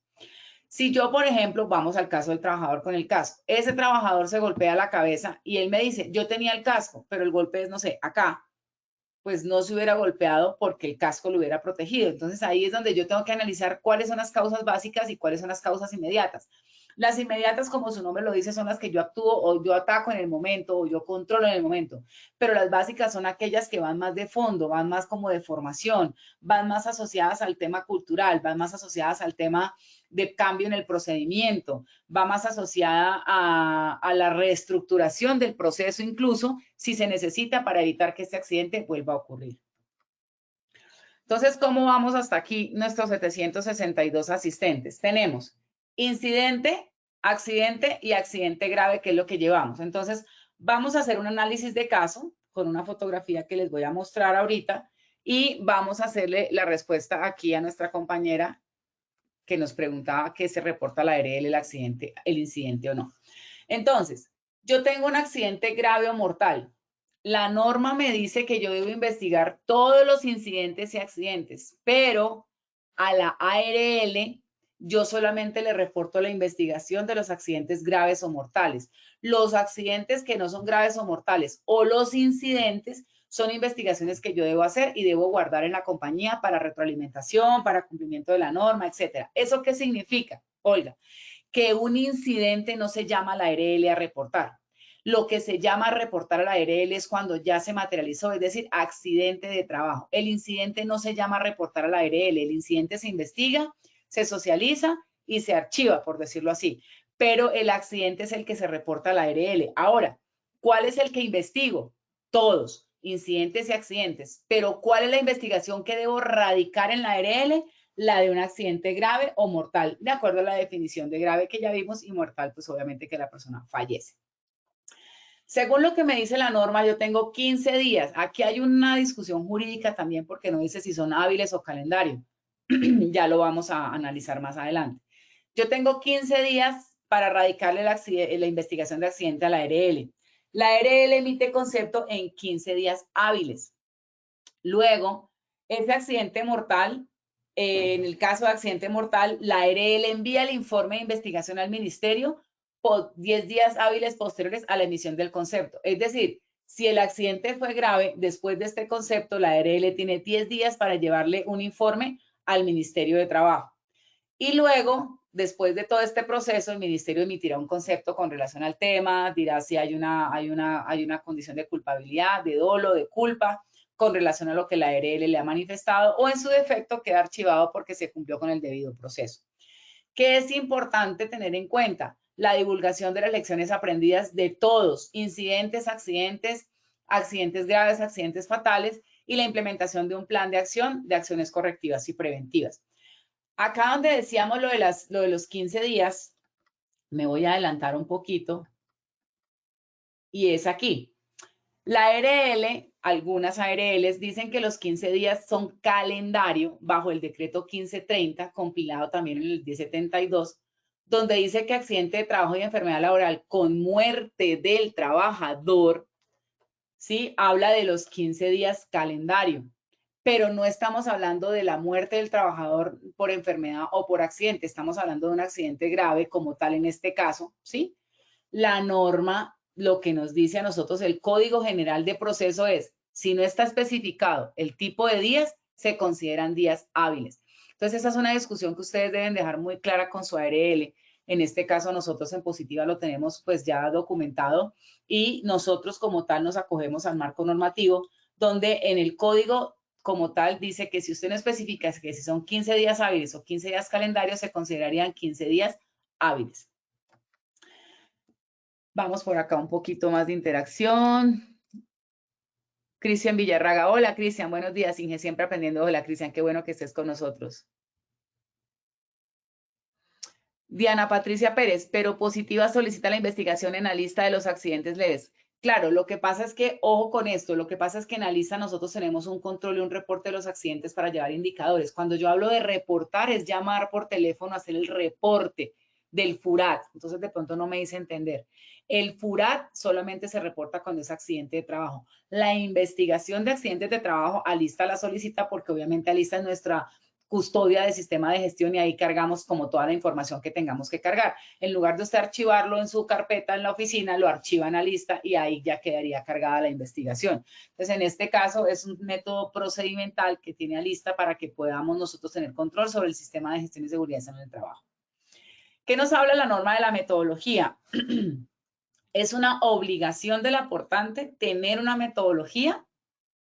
Si yo, por ejemplo, vamos al caso del trabajador con el casco, ese trabajador se golpea la cabeza y él me dice, yo tenía el casco, pero el golpe es, no sé, acá, pues no se hubiera golpeado porque el casco lo hubiera protegido. Entonces ahí es donde yo tengo que analizar cuáles son las causas básicas y cuáles son las causas inmediatas. Las inmediatas, como su nombre lo dice, son las que yo actúo o yo ataco en el momento o yo controlo en el momento. Pero las básicas son aquellas que van más de fondo, van más como de formación, van más asociadas al tema cultural, van más asociadas al tema de cambio en el procedimiento, va más asociada a la reestructuración del proceso incluso si se necesita para evitar que este accidente vuelva a ocurrir. Entonces, ¿cómo vamos hasta aquí nuestros 762 asistentes? Tenemos incidente, accidente y accidente grave, que es lo que llevamos. Entonces, vamos a hacer un análisis de caso con una fotografía que les voy a mostrar ahorita y vamos a hacerle la respuesta aquí a nuestra compañera que nos preguntaba qué se reporta a la ARL el incidente o no. Entonces, yo tengo un accidente grave o mortal. La norma me dice que yo debo investigar todos los incidentes y accidentes, pero a la ARL yo solamente le reporto la investigación de los accidentes graves o mortales. Los accidentes que no son graves o mortales o los incidentes son investigaciones que yo debo hacer y debo guardar en la compañía para retroalimentación, para cumplimiento de la norma, etcétera. ¿Eso qué significa? Oiga, que un incidente no se llama a la ARL a reportar. Lo que se llama reportar a la ARL es cuando ya se materializó, es decir, accidente de trabajo. El incidente no se llama reportar a la ARL, el incidente se investiga, se socializa y se archiva, por decirlo así. Pero el accidente es el que se reporta a la ARL. Ahora, ¿cuál es el que investigo? Todos, incidentes y accidentes. Pero ¿cuál es la investigación que debo radicar en la ARL? La de un accidente grave o mortal, de acuerdo a la definición de grave que ya vimos, y mortal, pues obviamente que la persona fallece. Según lo que me dice la norma, yo tengo 15 días. Aquí hay una discusión jurídica también porque no dice si son hábiles o calendario. Ya lo vamos a analizar más adelante. Yo tengo 15 días para radicarle la investigación de accidente a la ARL. La ARL emite concepto en 15 días hábiles. Luego, ese accidente mortal, en el caso de accidente mortal, la ARL envía el informe de investigación al ministerio por 10 días hábiles posteriores a la emisión del concepto. Es decir, si el accidente fue grave, después de este concepto, la ARL tiene 10 días para llevarle un informe al Ministerio de Trabajo. Y luego, después de todo este proceso, el ministerio emitirá un concepto con relación al tema, dirá si hay una condición de culpabilidad, de dolo, de culpa, con relación a lo que la ARL le ha manifestado, o en su defecto queda archivado porque se cumplió con el debido proceso. ¿Qué es importante tener en cuenta? La divulgación de las lecciones aprendidas de todos, incidentes, accidentes graves, accidentes fatales, y la implementación de un plan de acción, de acciones correctivas y preventivas. Acá donde decíamos lo de los 15 días, me voy a adelantar un poquito, y es aquí. La ARL, algunas ARLs dicen que los 15 días son calendario bajo el decreto 1530, compilado también en el 1072, donde dice que accidente de trabajo y enfermedad laboral con muerte del trabajador, ¿sí? Habla de los 15 días calendario, pero no estamos hablando de la muerte del trabajador por enfermedad o por accidente, estamos hablando de un accidente grave como tal en este caso, ¿sí? La norma, lo que nos dice a nosotros el Código General de Proceso es, si no está especificado el tipo de días, se consideran días hábiles. Entonces, esa es una discusión que ustedes deben dejar muy clara con su ARL. En este caso, nosotros en Positiva lo tenemos pues ya documentado y nosotros como tal nos acogemos al marco normativo, donde en el código como tal dice que si usted no especifica que si son 15 días hábiles o 15 días calendarios, se considerarían 15 días hábiles. Vamos por acá un poquito más de interacción. Cristian Villarraga. Hola, Cristian. Buenos días. Inge, siempre aprendiendo. Hola, Cristian. Qué bueno que estés con nosotros. Diana Patricia Pérez. Pero Positiva solicita la investigación en la lista de los accidentes leves. Claro, lo que pasa es que, ojo con esto, lo que pasa es que en la lista nosotros tenemos un control y un reporte de los accidentes para llevar indicadores. Cuando yo hablo de reportar es llamar por teléfono, hacer el reporte del FURAT. Entonces, de pronto no me hice entender. El FURAT solamente se reporta cuando es accidente de trabajo. La investigación de accidentes de trabajo, Alista la solicita porque obviamente Alista es nuestra custodia del sistema de gestión y ahí cargamos como toda la información que tengamos que cargar. En lugar de usted archivarlo en su carpeta en la oficina, lo archivan a Lista y ahí ya quedaría cargada la investigación. Entonces, en este caso es un método procedimental que tiene Alista para que podamos nosotros tener control sobre el sistema de gestión y seguridad en el trabajo. ¿Qué nos habla la norma de la metodología? Es una obligación del aportante tener una metodología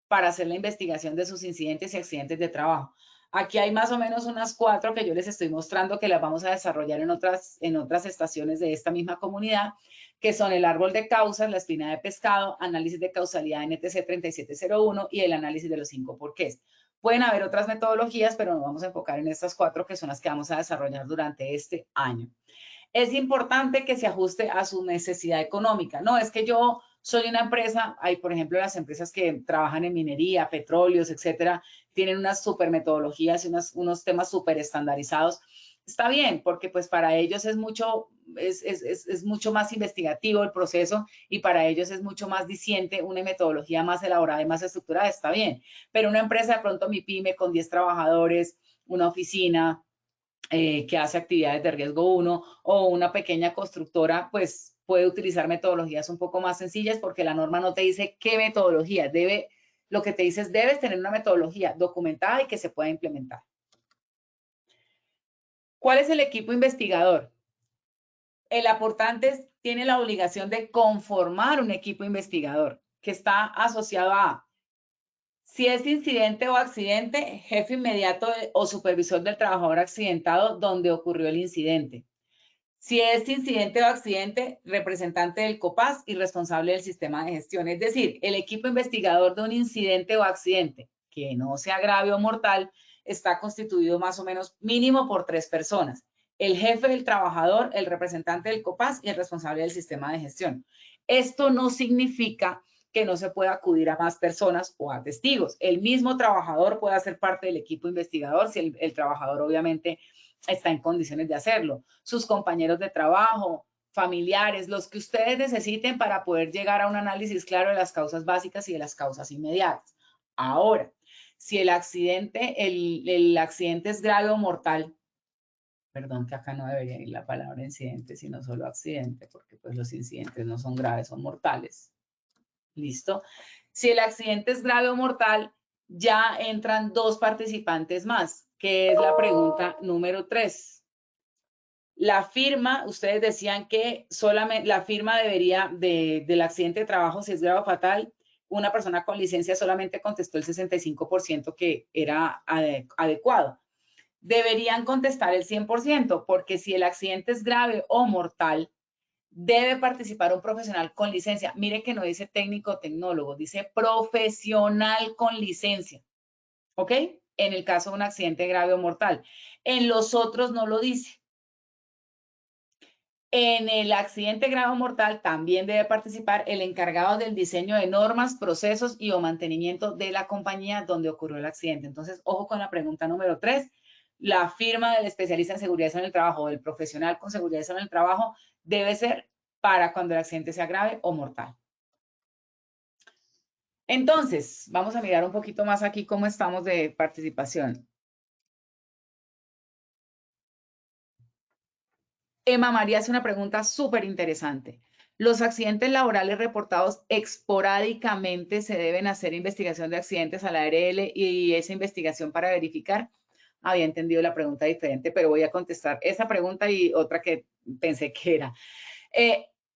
para hacer la investigación de sus incidentes y accidentes de trabajo. Aquí hay más o menos unas 4 que yo les estoy mostrando que las vamos a desarrollar en otras estaciones de esta misma comunidad, que son el árbol de causas, la espina de pescado, análisis de causalidad NTC 3701 y el análisis de los 5 porqués. Pueden haber otras metodologías, pero nos vamos a enfocar en estas 4 que son las que vamos a desarrollar durante este año. Es importante que se ajuste a su necesidad económica. No, es que yo soy una empresa, hay por ejemplo las empresas que trabajan en minería, petróleos, etcétera, tienen unas super metodologías y unos temas súper estandarizados. Está bien, porque pues para ellos es mucho más investigativo el proceso y para ellos es mucho más diciente una metodología más elaborada y más estructurada, está bien. Pero una empresa de pronto mi pyme con 10 trabajadores, una oficina, que hace actividades de riesgo 1 o una pequeña constructora, pues puede utilizar metodologías un poco más sencillas porque la norma no te dice qué metodología. Lo que te dice es debes tener una metodología documentada y que se pueda implementar. ¿Cuál es el equipo investigador? El aportante tiene la obligación de conformar un equipo investigador que está asociado a, si es incidente o accidente, jefe inmediato o supervisor del trabajador accidentado donde ocurrió el incidente. Si es incidente o accidente, representante del COPAS y responsable del sistema de gestión. Es decir, el equipo investigador de un incidente o accidente que no sea grave o mortal está constituido más o menos mínimo por 3 personas. El jefe del trabajador, el representante del COPAS y el responsable del sistema de gestión. Esto no significa que no se pueda acudir a más personas o a testigos. El mismo trabajador puede hacer parte del equipo investigador si el trabajador obviamente está en condiciones de hacerlo. Sus compañeros de trabajo, familiares, los que ustedes necesiten para poder llegar a un análisis claro de las causas básicas y de las causas inmediatas. Ahora, si el accidente es grave o mortal, perdón que acá no debería ir la palabra incidente, sino solo accidente, porque pues los incidentes no son graves, son mortales. ¿Listo? Si el accidente es grave o mortal, ya entran 2 participantes más, que es la pregunta número 3. La firma, ustedes decían que solamente la firma debería del accidente de trabajo, si es grave o fatal, una persona con licencia solamente contestó el 65% que era adecuado. Deberían contestar el 100%, porque si el accidente es grave o mortal, debe participar un profesional con licencia. Mire que no dice técnico o tecnólogo, dice profesional con licencia. ¿Ok? En el caso de un accidente grave o mortal. En los otros no lo dice. En el accidente grave o mortal también debe participar el encargado del diseño de normas, procesos y o mantenimiento de la compañía donde ocurrió el accidente. Entonces, ojo con la pregunta número 3. La firma del especialista en seguridad en el trabajo o del profesional con seguridad en el trabajo debe ser para cuando el accidente sea grave o mortal. Entonces, vamos a mirar un poquito más aquí cómo estamos de participación. Emma María hace una pregunta súper interesante. ¿Los accidentes laborales reportados esporádicamente se deben hacer investigación de accidentes a la ARL y esa investigación para verificar? Había entendido la pregunta diferente, pero voy a contestar esa pregunta y otra que pensé que era.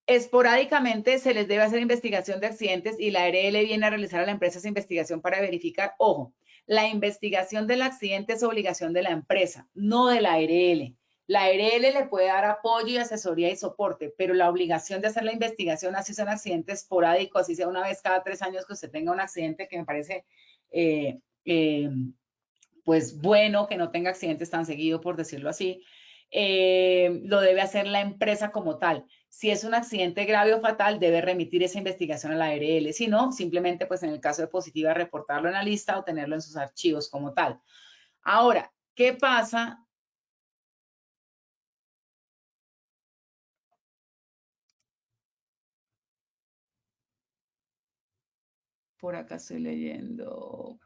Esporádicamente se les debe hacer investigación de accidentes y la ARL viene a realizar a la empresa esa investigación para verificar. Ojo, la investigación del accidente es obligación de la empresa, no de la ARL. La ARL le puede dar apoyo y asesoría y soporte, pero la obligación de hacer la investigación, así sea un accidente esporádico, así sea una vez cada 3 años que usted tenga un accidente, que me parece pues bueno que no tenga accidentes tan seguido, por decirlo así, lo debe hacer la empresa como tal. Si es un accidente grave o fatal, debe remitir esa investigación a la ARL. Si no, simplemente, pues en el caso de positiva, reportarlo en la lista o tenerlo en sus archivos como tal. Ahora, ¿qué pasa? Por acá estoy leyendo.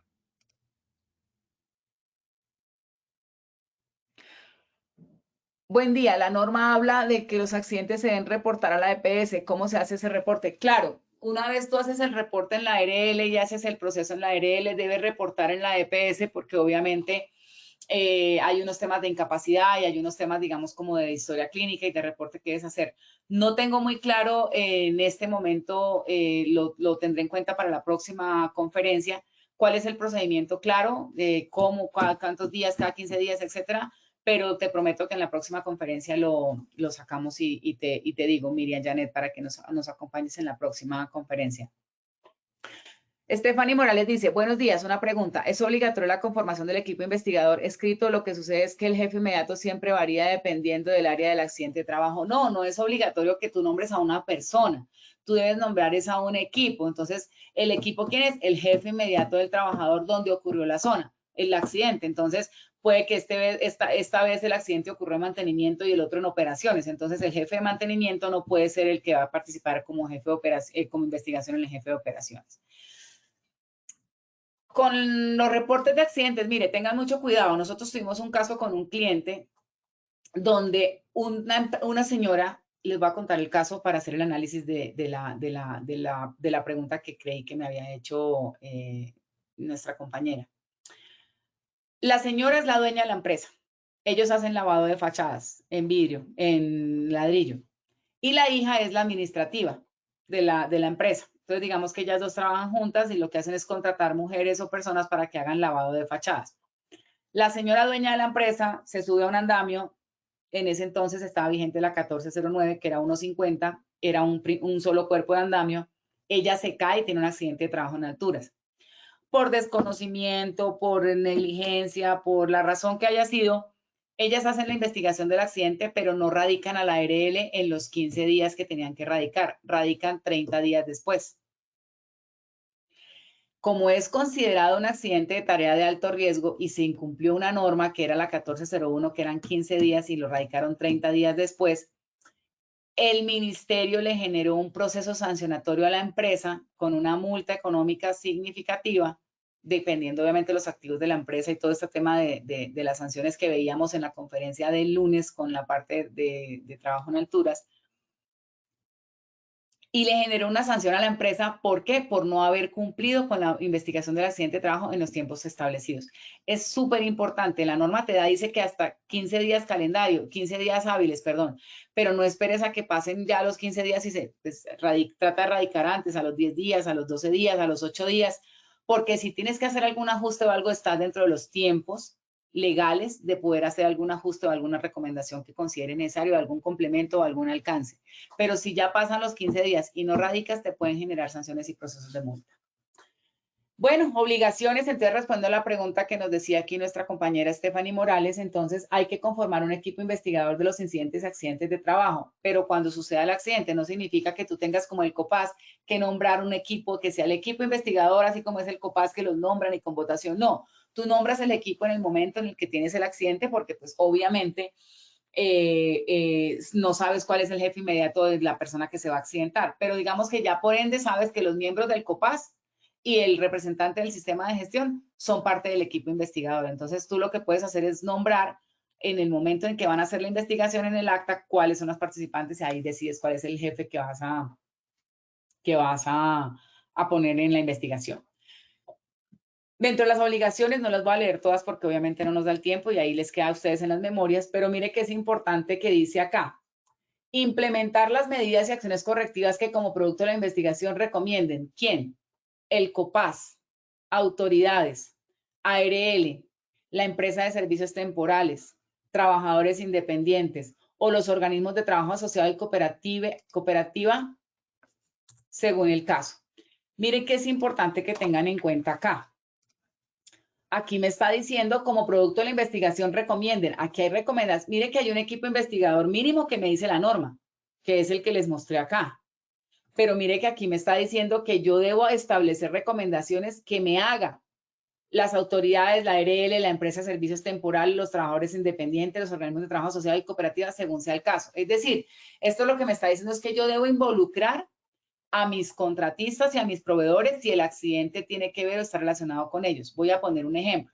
Buen día, la norma habla de que los accidentes se deben reportar a la EPS. ¿Cómo se hace ese reporte? Claro, una vez tú haces el reporte en la ARL y haces el proceso en la ARL, debes reportar en la EPS porque obviamente hay unos temas de incapacidad y hay unos temas, digamos, como de historia clínica y de reporte que debes hacer. No tengo muy claro en este momento, lo tendré en cuenta para la próxima conferencia, cuál es el procedimiento claro, cómo, cuántos días, cada 15 días, etcétera, pero te prometo que en la próxima conferencia lo sacamos y te digo, Miriam, Janet, para que nos acompañes en la próxima conferencia. Stephanie Morales dice, buenos días, una pregunta. ¿Es obligatoria la conformación del equipo investigador escrito? Lo que sucede es que el jefe inmediato siempre varía dependiendo del área del accidente de trabajo. No, no es obligatorio que tú nombres a una persona. Tú debes nombrar a un equipo. Entonces, ¿el equipo quién es? El jefe inmediato del trabajador donde ocurrió la zona, el accidente. Entonces, puede que esta vez el accidente ocurrió en mantenimiento y el otro en operaciones. Entonces, el jefe de mantenimiento no puede ser el que va a participar como jefe de como investigación en el jefe de operaciones. Con los reportes de accidentes, mire, tengan mucho cuidado. Nosotros tuvimos un caso con un cliente donde una señora, les voy a contar el caso para hacer el análisis de la pregunta que creí que me había hecho nuestra compañera. La señora es la dueña de la empresa. Ellos hacen lavado de fachadas en vidrio, en ladrillo. Y la hija es la administrativa de la empresa. Entonces, digamos que ellas dos trabajan juntas y lo que hacen es contratar mujeres o personas para que hagan lavado de fachadas. La señora dueña de la empresa se sube a un andamio. En ese entonces estaba vigente la 1409, que era 1.50, era un solo cuerpo de andamio. Ella se cae y tiene un accidente de trabajo en alturas. Por desconocimiento, por negligencia, por la razón que haya sido, ellas hacen la investigación del accidente, pero no radican a la ARL en los 15 días que tenían que radicar, radican 30 días después. Como es considerado un accidente de tarea de alto riesgo y se incumplió una norma que era la 1401, que eran 15 días y lo radicaron 30 días después, el ministerio le generó un proceso sancionatorio a la empresa con una multa económica significativa, dependiendo obviamente de los activos de la empresa y todo este tema de las sanciones que veíamos en la conferencia del lunes con la parte de trabajo en alturas. Y le generó una sanción a la empresa. ¿Por qué? Por no haber cumplido con la investigación del accidente de trabajo en los tiempos establecidos. Es súper importante. La norma te dice que hasta 15 días calendario, 15 días hábiles, perdón, pero no esperes a que pasen ya los 15 días y trata de radicar antes, a los 10 días, a los 12 días, a los 8 días, porque si tienes que hacer algún ajuste o algo, estás dentro de los tiempos legales de poder hacer algún ajuste o alguna recomendación que considere necesario, algún complemento o algún alcance. Pero si ya pasan los 15 días y no radicas, te pueden generar sanciones y procesos de multa. Bueno, obligaciones, entonces respondo a la pregunta que nos decía aquí nuestra compañera Stephanie Morales. Entonces hay que conformar un equipo investigador de los incidentes y accidentes de trabajo, pero cuando suceda el accidente no significa que tú tengas como el COPAS que nombrar un equipo que sea el equipo investigador, así como es el COPAS que los nombran y con votación. No, tú nombras el equipo en el momento en el que tienes el accidente porque pues obviamente no sabes cuál es el jefe inmediato de la persona que se va a accidentar, pero digamos que ya por ende sabes que los miembros del COPAS y el representante del sistema de gestión son parte del equipo investigador. Entonces tú lo que puedes hacer es nombrar en el momento en que van a hacer la investigación en el acta cuáles son los participantes y ahí decides cuál es el jefe que vas a poner en la investigación. Dentro de las obligaciones, no las voy a leer todas porque obviamente no nos da el tiempo y ahí les queda a ustedes en las memorias, pero mire que es importante que dice acá. Implementar las medidas y acciones correctivas que como producto de la investigación recomienden. ¿Quién? El COPAS, autoridades, ARL, la empresa de servicios temporales, trabajadores independientes o los organismos de trabajo asociado y cooperativa según el caso. Miren que es importante que tengan en cuenta acá. Aquí me está diciendo como producto de la investigación recomienden. Aquí hay recomendaciones. Mire que hay un equipo investigador mínimo que me dice la norma, que es el que les mostré acá. Pero mire que aquí me está diciendo que yo debo establecer recomendaciones que me haga las autoridades, la ARL, la empresa de servicios temporales, los trabajadores independientes, los organismos de trabajo asociado y cooperativas, según sea el caso. Es decir, esto lo que me está diciendo es que yo debo involucrar a mis contratistas y a mis proveedores si el accidente tiene que ver o está relacionado con ellos. Voy a poner un ejemplo.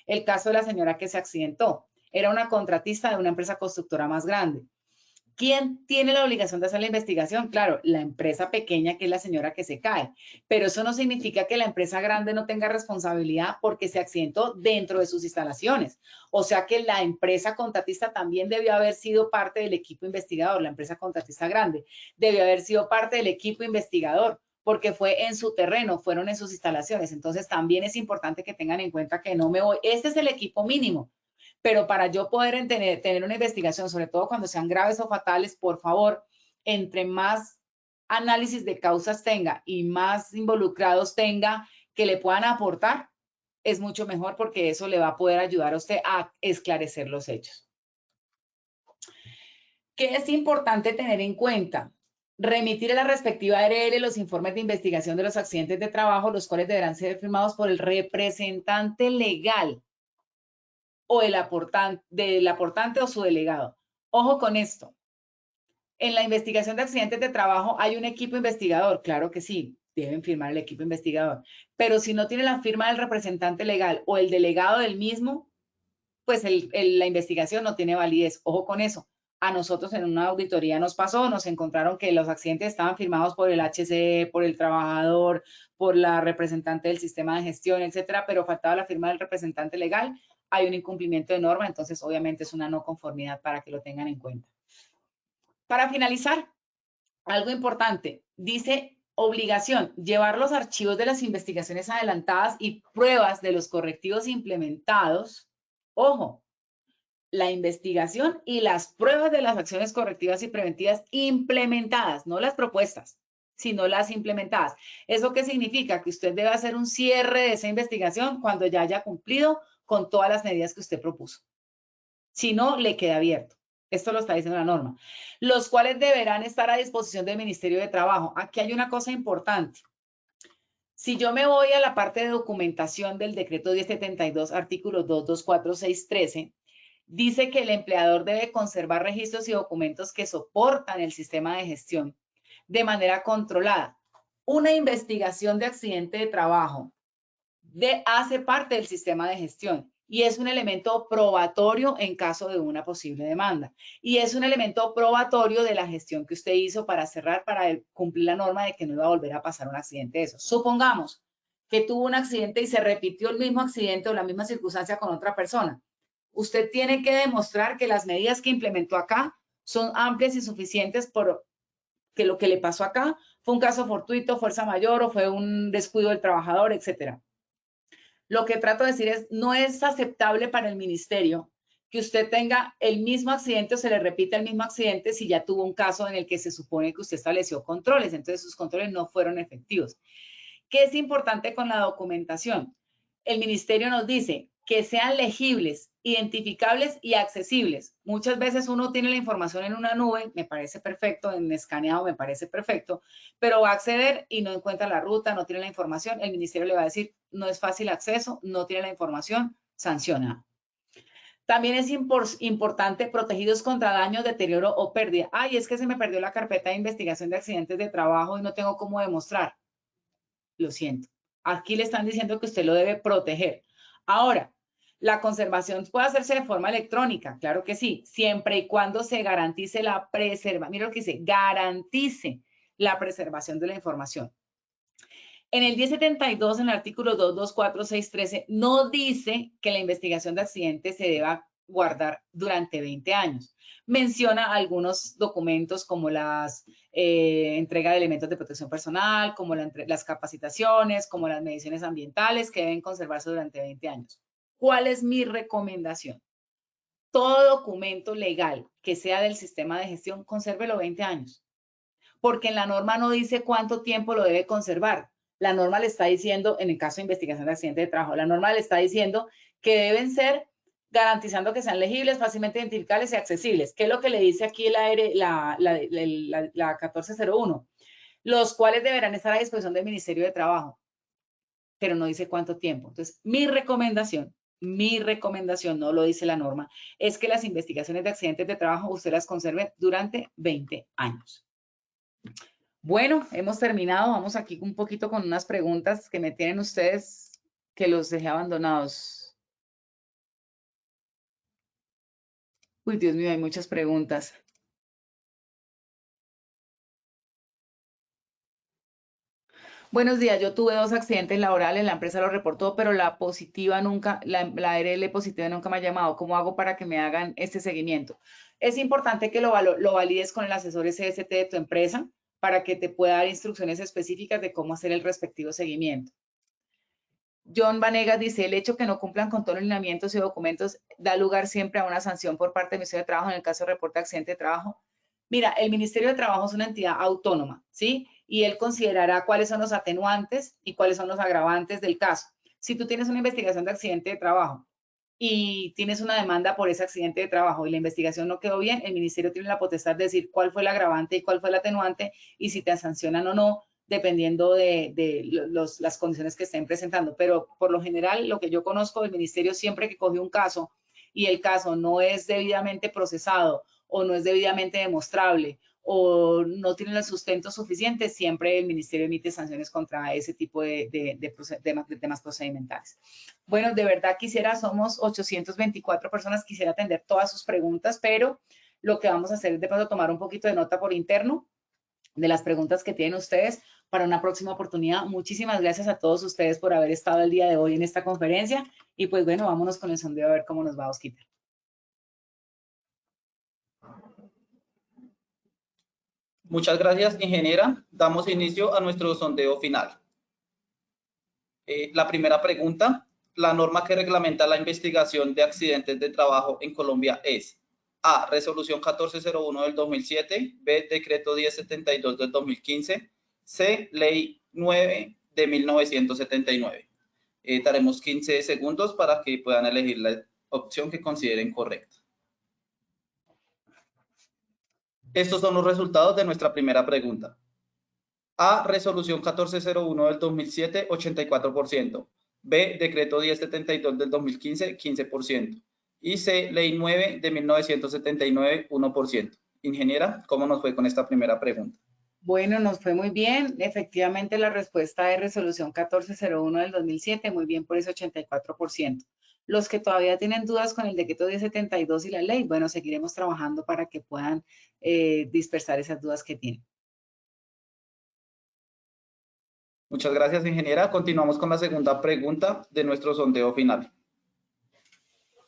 El caso de la señora que se accidentó. Era una contratista de una empresa constructora más grande. ¿Quién tiene la obligación de hacer la investigación? Claro, la empresa pequeña, que es la señora que se cae. Pero eso no significa que la empresa grande no tenga responsabilidad porque se accidentó dentro de sus instalaciones. O sea que la empresa contratista también debió haber sido parte del equipo investigador. La empresa contratista grande debió haber sido parte del equipo investigador porque fue en su terreno, fueron en sus instalaciones. Entonces también es importante que tengan en cuenta que no me voy. Este es el equipo mínimo. Pero para yo poder tener una investigación, sobre todo cuando sean graves o fatales, por favor, entre más análisis de causas tenga y más involucrados tenga que le puedan aportar, es mucho mejor porque eso le va a poder ayudar a usted a esclarecer los hechos. ¿Qué es importante tener en cuenta? Remitir a la respectiva ARL los informes de investigación de los accidentes de trabajo, los cuales deberán ser firmados por el representante legal o del aportante o su delegado. Ojo con esto. En la investigación de accidentes de trabajo hay un equipo investigador, claro que sí, deben firmar el equipo investigador, pero si no tiene la firma del representante legal o el delegado del mismo, pues la investigación no tiene validez. Ojo con eso. A nosotros en una auditoría nos pasó, nos encontraron que los accidentes estaban firmados por el HCE, por el trabajador, por la representante del sistema de gestión, etcétera, pero faltaba la firma del representante legal. Hay un incumplimiento de norma, entonces obviamente es una no conformidad para que lo tengan en cuenta. Para finalizar, algo importante, dice obligación, llevar los archivos de las investigaciones adelantadas y pruebas de los correctivos implementados. Ojo, la investigación y las pruebas de las acciones correctivas y preventivas implementadas, no las propuestas, sino las implementadas. ¿Eso qué significa? Que usted debe hacer un cierre de esa investigación cuando ya haya cumplido con todas las medidas que usted propuso. Si no, le queda abierto. Esto lo está diciendo la norma. Los cuales deberán estar a disposición del Ministerio de Trabajo. Aquí hay una cosa importante. Si yo me voy a la parte de documentación del decreto 1072, artículos 2, 2, 4, 6, 13, dice que el empleador debe conservar registros y documentos que soportan el sistema de gestión de manera controlada. Una investigación de accidente de trabajo hace parte del sistema de gestión y es un elemento probatorio en caso de una posible demanda. Y es un elemento probatorio de la gestión que usted hizo para cerrar, para cumplir la norma de que no iba a volver a pasar un accidente de eso. Supongamos que tuvo un accidente y se repitió el mismo accidente o la misma circunstancia con otra persona. Usted tiene que demostrar que las medidas que implementó acá son amplias y suficientes por que lo que le pasó acá fue un caso fortuito, fuerza mayor o fue un descuido del trabajador, etcétera. Lo que trato de decir es, no es aceptable para el ministerio que usted tenga el mismo accidente o se le repita el mismo accidente si ya tuvo un caso en el que se supone que usted estableció controles, entonces sus controles no fueron efectivos. ¿Qué es importante con la documentación? El ministerio nos dice que sean legibles, identificables y accesibles. Muchas veces uno tiene la información en una nube, me parece perfecto, en escaneado me parece perfecto, pero va a acceder y no encuentra la ruta, no tiene la información, el ministerio le va a decir, no es fácil acceso, no tiene la información, sanciona. También es importante protegidos contra daño, deterioro o pérdida. Ay, es que se me perdió la carpeta de investigación de accidentes de trabajo y no tengo cómo demostrar. Lo siento. Aquí le están diciendo que usted lo debe proteger. Ahora, la conservación puede hacerse de forma electrónica, claro que sí, siempre y cuando se garantice la preservación. Mira lo que dice, garantice la preservación de la información. En el 1072, en el artículo 2, 2, 4, 6, 13, no dice que la investigación de accidentes se deba guardar durante 20 años. Menciona algunos documentos como las entrega de elementos de protección personal, como las capacitaciones, como las mediciones ambientales que deben conservarse durante 20 años. ¿Cuál es mi recomendación? Todo documento legal que sea del sistema de gestión, consérvelo 20 años. Porque en la norma no dice cuánto tiempo lo debe conservar. La norma le está diciendo, en el caso de investigación de accidente de trabajo, la norma le está diciendo que deben ser garantizando que sean legibles, fácilmente identificables y accesibles. ¿Qué es lo que le dice aquí la 1401? Los cuales deberán estar a disposición del Ministerio de Trabajo, pero no dice cuánto tiempo. Entonces, mi recomendación, no lo dice la norma, es que las investigaciones de accidentes de trabajo usted las conserve durante 20 años. Bueno, hemos terminado. Vamos aquí un poquito con unas preguntas que me tienen ustedes que los dejé abandonados. Uy, Dios mío, hay muchas preguntas. Buenos días, yo tuve 2 accidentes laborales, la empresa lo reportó, pero la positiva nunca, la ARL positiva nunca me ha llamado. ¿Cómo hago para que me hagan este seguimiento? Es importante que lo valides con el asesor SST de tu empresa para que te pueda dar instrucciones específicas de cómo hacer el respectivo seguimiento. John Vanegas dice, el hecho que no cumplan con todos los lineamientos y documentos da lugar siempre a una sanción por parte del Ministerio de Trabajo en el caso de reporte de accidente de trabajo. Mira, el Ministerio de Trabajo es una entidad autónoma, ¿sí? Y él considerará cuáles son los atenuantes y cuáles son los agravantes del caso. Si tú tienes una investigación de accidente de trabajo y tienes una demanda por ese accidente de trabajo y la investigación no quedó bien, el ministerio tiene la potestad de decir cuál fue el agravante y cuál fue el atenuante y si te sancionan o no, dependiendo de las condiciones que estén presentando. Pero por lo general, lo que yo conozco del ministerio, siempre que coge un caso y el caso no es debidamente procesado o no es debidamente demostrable o no tienen el sustento suficiente, siempre el ministerio emite sanciones contra ese tipo de temas procedimentales. Bueno, de verdad somos 824 personas, quisiera atender todas sus preguntas, pero lo que vamos a hacer es de paso tomar un poquito de nota por interno de las preguntas que tienen ustedes para una próxima oportunidad. Muchísimas gracias a todos ustedes por haber estado el día de hoy en esta conferencia y pues bueno, vámonos con el sondeo a ver cómo nos va, Osquita. Muchas gracias, ingeniera. Damos inicio a nuestro sondeo final. La primera pregunta, la norma que reglamenta la investigación de accidentes de trabajo en Colombia es A, Resolución 1401 del 2007, B, Decreto 1072 del 2015, C, Ley 9 de 1979. Daremos 15 segundos para que puedan elegir la opción que consideren correcta. Estos son los resultados de nuestra primera pregunta. A, Resolución 1401 del 2007, 84%. B, Decreto 1072 del 2015, 15%. Y C, Ley 9 de 1979, 1%. Ingeniera, ¿cómo nos fue con esta primera pregunta? Bueno, nos fue muy bien. Efectivamente, la respuesta es Resolución 1401 del 2007, muy bien por ese 84%. Los que todavía tienen dudas con el decreto 1072 y la ley, bueno, seguiremos trabajando para que puedan dispersar esas dudas que tienen. Muchas gracias, ingeniera. Continuamos con la segunda pregunta de nuestro sondeo final.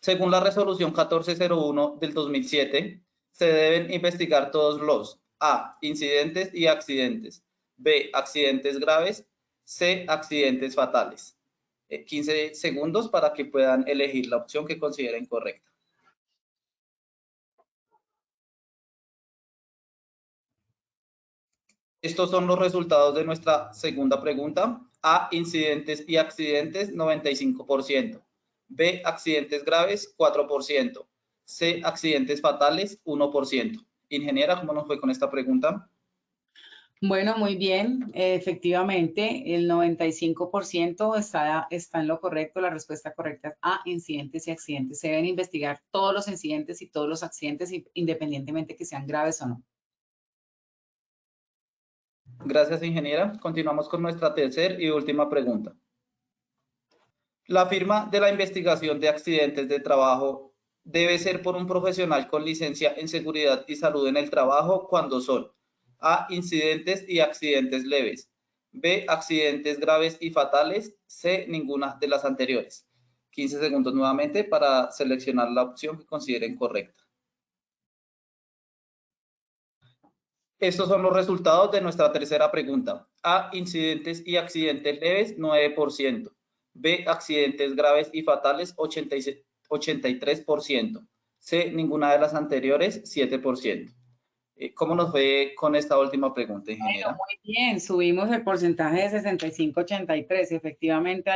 Según la resolución 1401 del 2007, se deben investigar todos los A, incidentes y accidentes, B, accidentes graves, C, accidentes fatales. 15 segundos para que puedan elegir la opción que consideren correcta. Estos son los resultados de nuestra segunda pregunta. A, incidentes y accidentes, 95%. B, accidentes graves, 4%. C, accidentes fatales, 1%. Ingeniera, ¿cómo nos fue con esta pregunta? Bueno, muy bien. Efectivamente, el 95% está en lo correcto. La respuesta correcta es A, incidentes y accidentes. Se deben investigar todos los incidentes y todos los accidentes, independientemente que sean graves o no. Gracias, ingeniera. Continuamos con nuestra tercera y última pregunta. La firma de la investigación de accidentes de trabajo debe ser por un profesional con licencia en seguridad y salud en el trabajo cuando son A, incidentes y accidentes leves, B, accidentes graves y fatales, C, ninguna de las anteriores. 15 segundos nuevamente para seleccionar la opción que consideren correcta. Estos son los resultados de nuestra tercera pregunta. A, incidentes y accidentes leves, 9%. B, accidentes graves y fatales, 83%. C, ninguna de las anteriores, 7%. ¿Cómo nos fue con esta última pregunta, ingeniera? Bueno, muy bien, subimos el porcentaje de 65-83. Efectivamente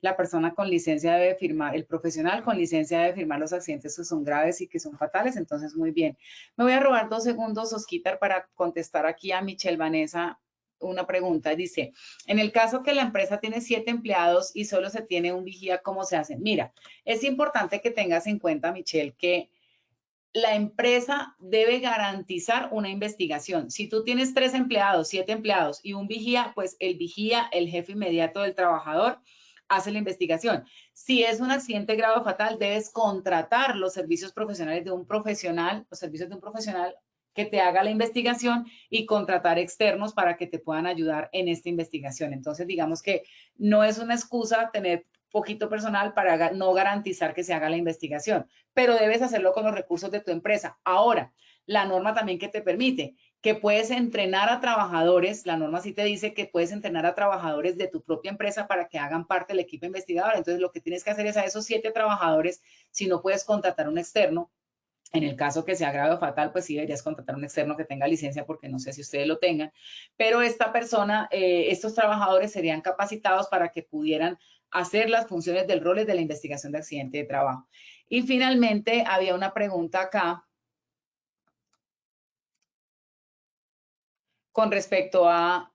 la persona con licencia debe firmar, el profesional con licencia debe firmar los accidentes que son graves y que son fatales, entonces muy bien. Me voy a robar 2 segundos, Osquitar, para contestar aquí a Michelle Vanessa una pregunta. Dice, en el caso que la empresa tiene 7 empleados y solo se tiene un vigía, ¿cómo se hace? Mira, es importante que tengas en cuenta, Michelle, que la empresa debe garantizar una investigación. Si tú tienes 3 empleados, 7 empleados y un vigía, pues el vigía, el jefe inmediato del trabajador, hace la investigación. Si es un accidente grave o fatal, debes contratar los servicios profesionales de un profesional, los servicios de un profesional que te haga la investigación y contratar externos para que te puedan ayudar en esta investigación. Entonces, digamos que no es una excusa tener poquito personal para no garantizar que se haga la investigación, pero debes hacerlo con los recursos de tu empresa. Ahora, la norma también que te permite que puedes entrenar a trabajadores, la norma sí te dice que puedes entrenar a trabajadores de tu propia empresa para que hagan parte del equipo investigador. Entonces, lo que tienes que hacer es a esos 7 trabajadores, si no puedes contratar un externo, en el caso que sea grave o fatal, pues sí deberías contratar un externo que tenga licencia, porque no sé si ustedes lo tengan, pero esta persona, estos trabajadores serían capacitados para que pudieran hacer las funciones del rol de la investigación de accidente de trabajo. Y finalmente, había una pregunta acá con respecto a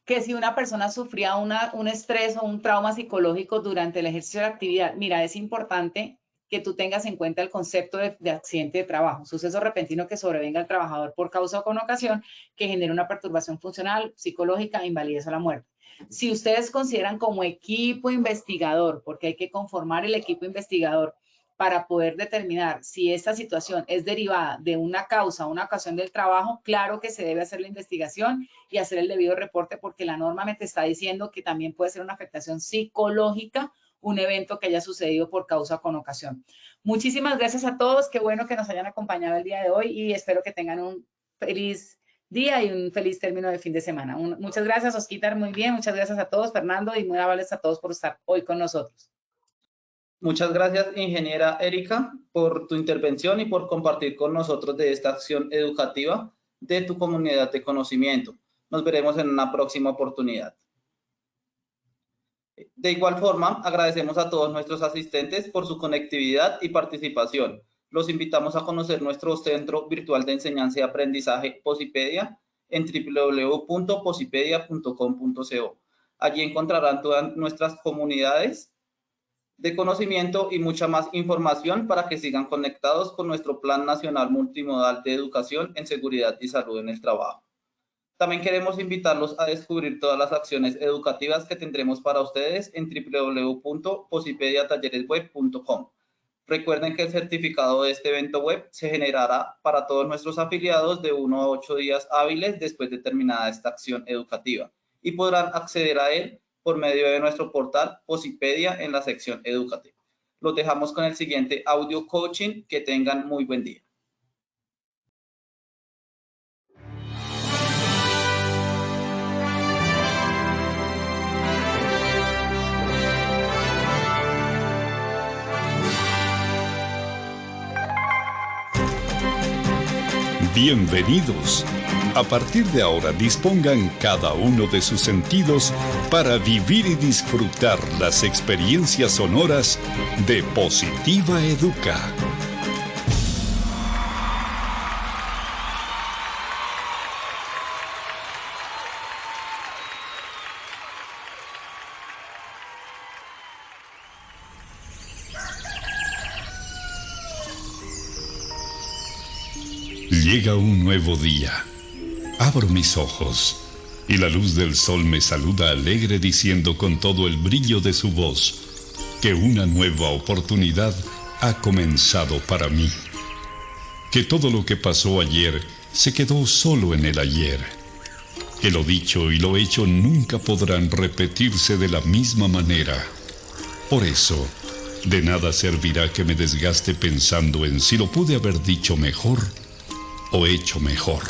que si una persona sufría un estrés o un trauma psicológico durante el ejercicio de la actividad. Mira, es importante que tú tengas en cuenta el concepto de accidente de trabajo, suceso repentino que sobrevenga al trabajador por causa o con ocasión que genere una perturbación funcional, psicológica, invalidez o la muerte. Si ustedes consideran como equipo investigador, porque hay que conformar el equipo investigador para poder determinar si esta situación es derivada de una causa o una ocasión del trabajo, claro que se debe hacer la investigación y hacer el debido reporte, porque la norma me te está diciendo que también puede ser una afectación psicológica, un evento que haya sucedido por causa o con ocasión. Muchísimas gracias a todos, qué bueno que nos hayan acompañado el día de hoy y espero que tengan un feliz día y un feliz término de fin de semana. Muchas gracias, Osquitar, muy bien, muchas gracias a todos, Fernando, y muy amables a todos por estar hoy con nosotros. Muchas gracias, ingeniera Erika, por tu intervención y por compartir con nosotros de esta acción educativa de tu comunidad de conocimiento. Nos veremos en una próxima oportunidad. De igual forma, agradecemos a todos nuestros asistentes por su conectividad y participación. Los invitamos a conocer nuestro Centro Virtual de Enseñanza y Aprendizaje Posipedia en www.posipedia.com.co. Allí encontrarán todas nuestras comunidades de conocimiento y mucha más información para que sigan conectados con nuestro Plan Nacional Multimodal de Educación en Seguridad y Salud en el Trabajo. También queremos invitarlos a descubrir todas las acciones educativas que tendremos para ustedes en www.posipediatalleresweb.com. Recuerden que el certificado de este evento web se generará para todos nuestros afiliados de 1 a 8 días hábiles después de terminada esta acción educativa y podrán acceder a él por medio de nuestro portal Posipedia en la sección educativa. Los dejamos con el siguiente audio coaching. Que tengan muy buen día. Bienvenidos. A partir de ahora dispongan cada uno de sus sentidos para vivir y disfrutar las experiencias sonoras de Positiva Educa. Llega un nuevo día. Abro mis ojos y la luz del sol me saluda alegre diciendo con todo el brillo de su voz que una nueva oportunidad ha comenzado para mí. Que todo lo que pasó ayer se quedó solo en el ayer. Que lo dicho y lo hecho nunca podrán repetirse de la misma manera. Por eso, de nada servirá que me desgaste pensando en si lo pude haber dicho mejor o hecho mejor.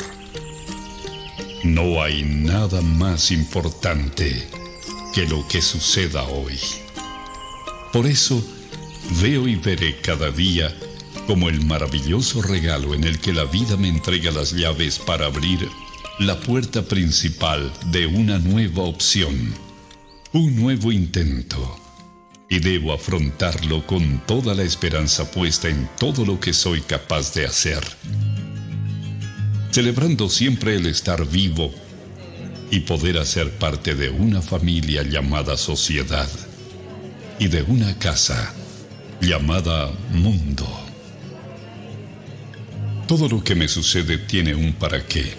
No hay nada más importante que lo que suceda hoy. Por eso, veo y veré cada día como el maravilloso regalo en el que la vida me entrega las llaves para abrir la puerta principal de una nueva opción, un nuevo intento, y debo afrontarlo con toda la esperanza puesta en todo lo que soy capaz de hacer, celebrando siempre el estar vivo y poder hacer parte de una familia llamada sociedad y de una casa llamada mundo. Todo lo que me sucede tiene un para qué,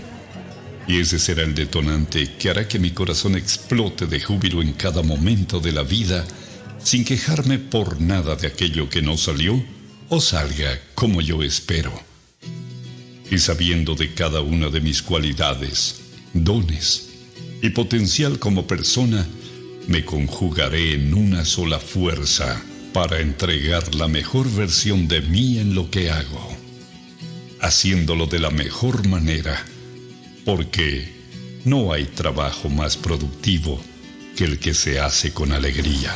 y ese será el detonante que hará que mi corazón explote de júbilo en cada momento de la vida, sin quejarme por nada de aquello que no salió o salga como yo espero. Y sabiendo de cada una de mis cualidades, dones y potencial como persona, me conjugaré en una sola fuerza para entregar la mejor versión de mí en lo que hago, haciéndolo de la mejor manera, porque no hay trabajo más productivo que el que se hace con alegría.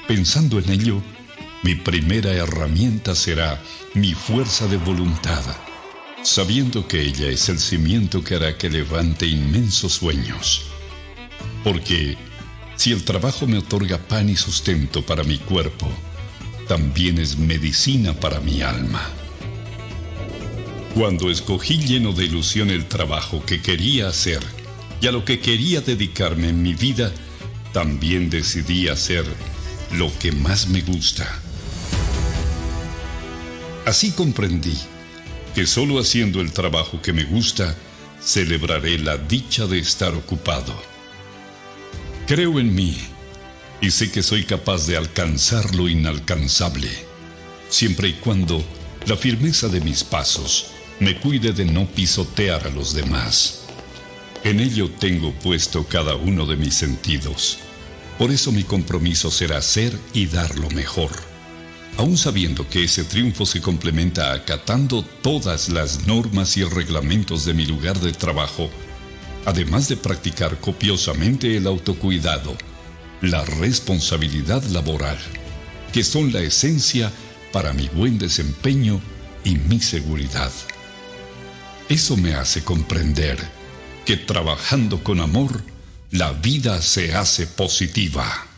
Pensando en ello, mi primera herramienta será mi fuerza de voluntad, sabiendo que ella es el cimiento que hará que levante inmensos sueños. Porque si el trabajo me otorga pan y sustento para mi cuerpo, también es medicina para mi alma. Cuando escogí lleno de ilusión el trabajo que quería hacer y a lo que quería dedicarme en mi vida, también decidí hacer lo que más me gusta. Así comprendí que solo haciendo el trabajo que me gusta, celebraré la dicha de estar ocupado. Creo en mí y sé que soy capaz de alcanzar lo inalcanzable, siempre y cuando la firmeza de mis pasos me cuide de no pisotear a los demás. En ello tengo puesto cada uno de mis sentidos. Por eso mi compromiso será ser y dar lo mejor, aun sabiendo que ese triunfo se complementa acatando todas las normas y reglamentos de mi lugar de trabajo, además de practicar copiosamente el autocuidado, la responsabilidad laboral, que son la esencia para mi buen desempeño y mi seguridad. Eso me hace comprender que trabajando con amor, la vida se hace positiva.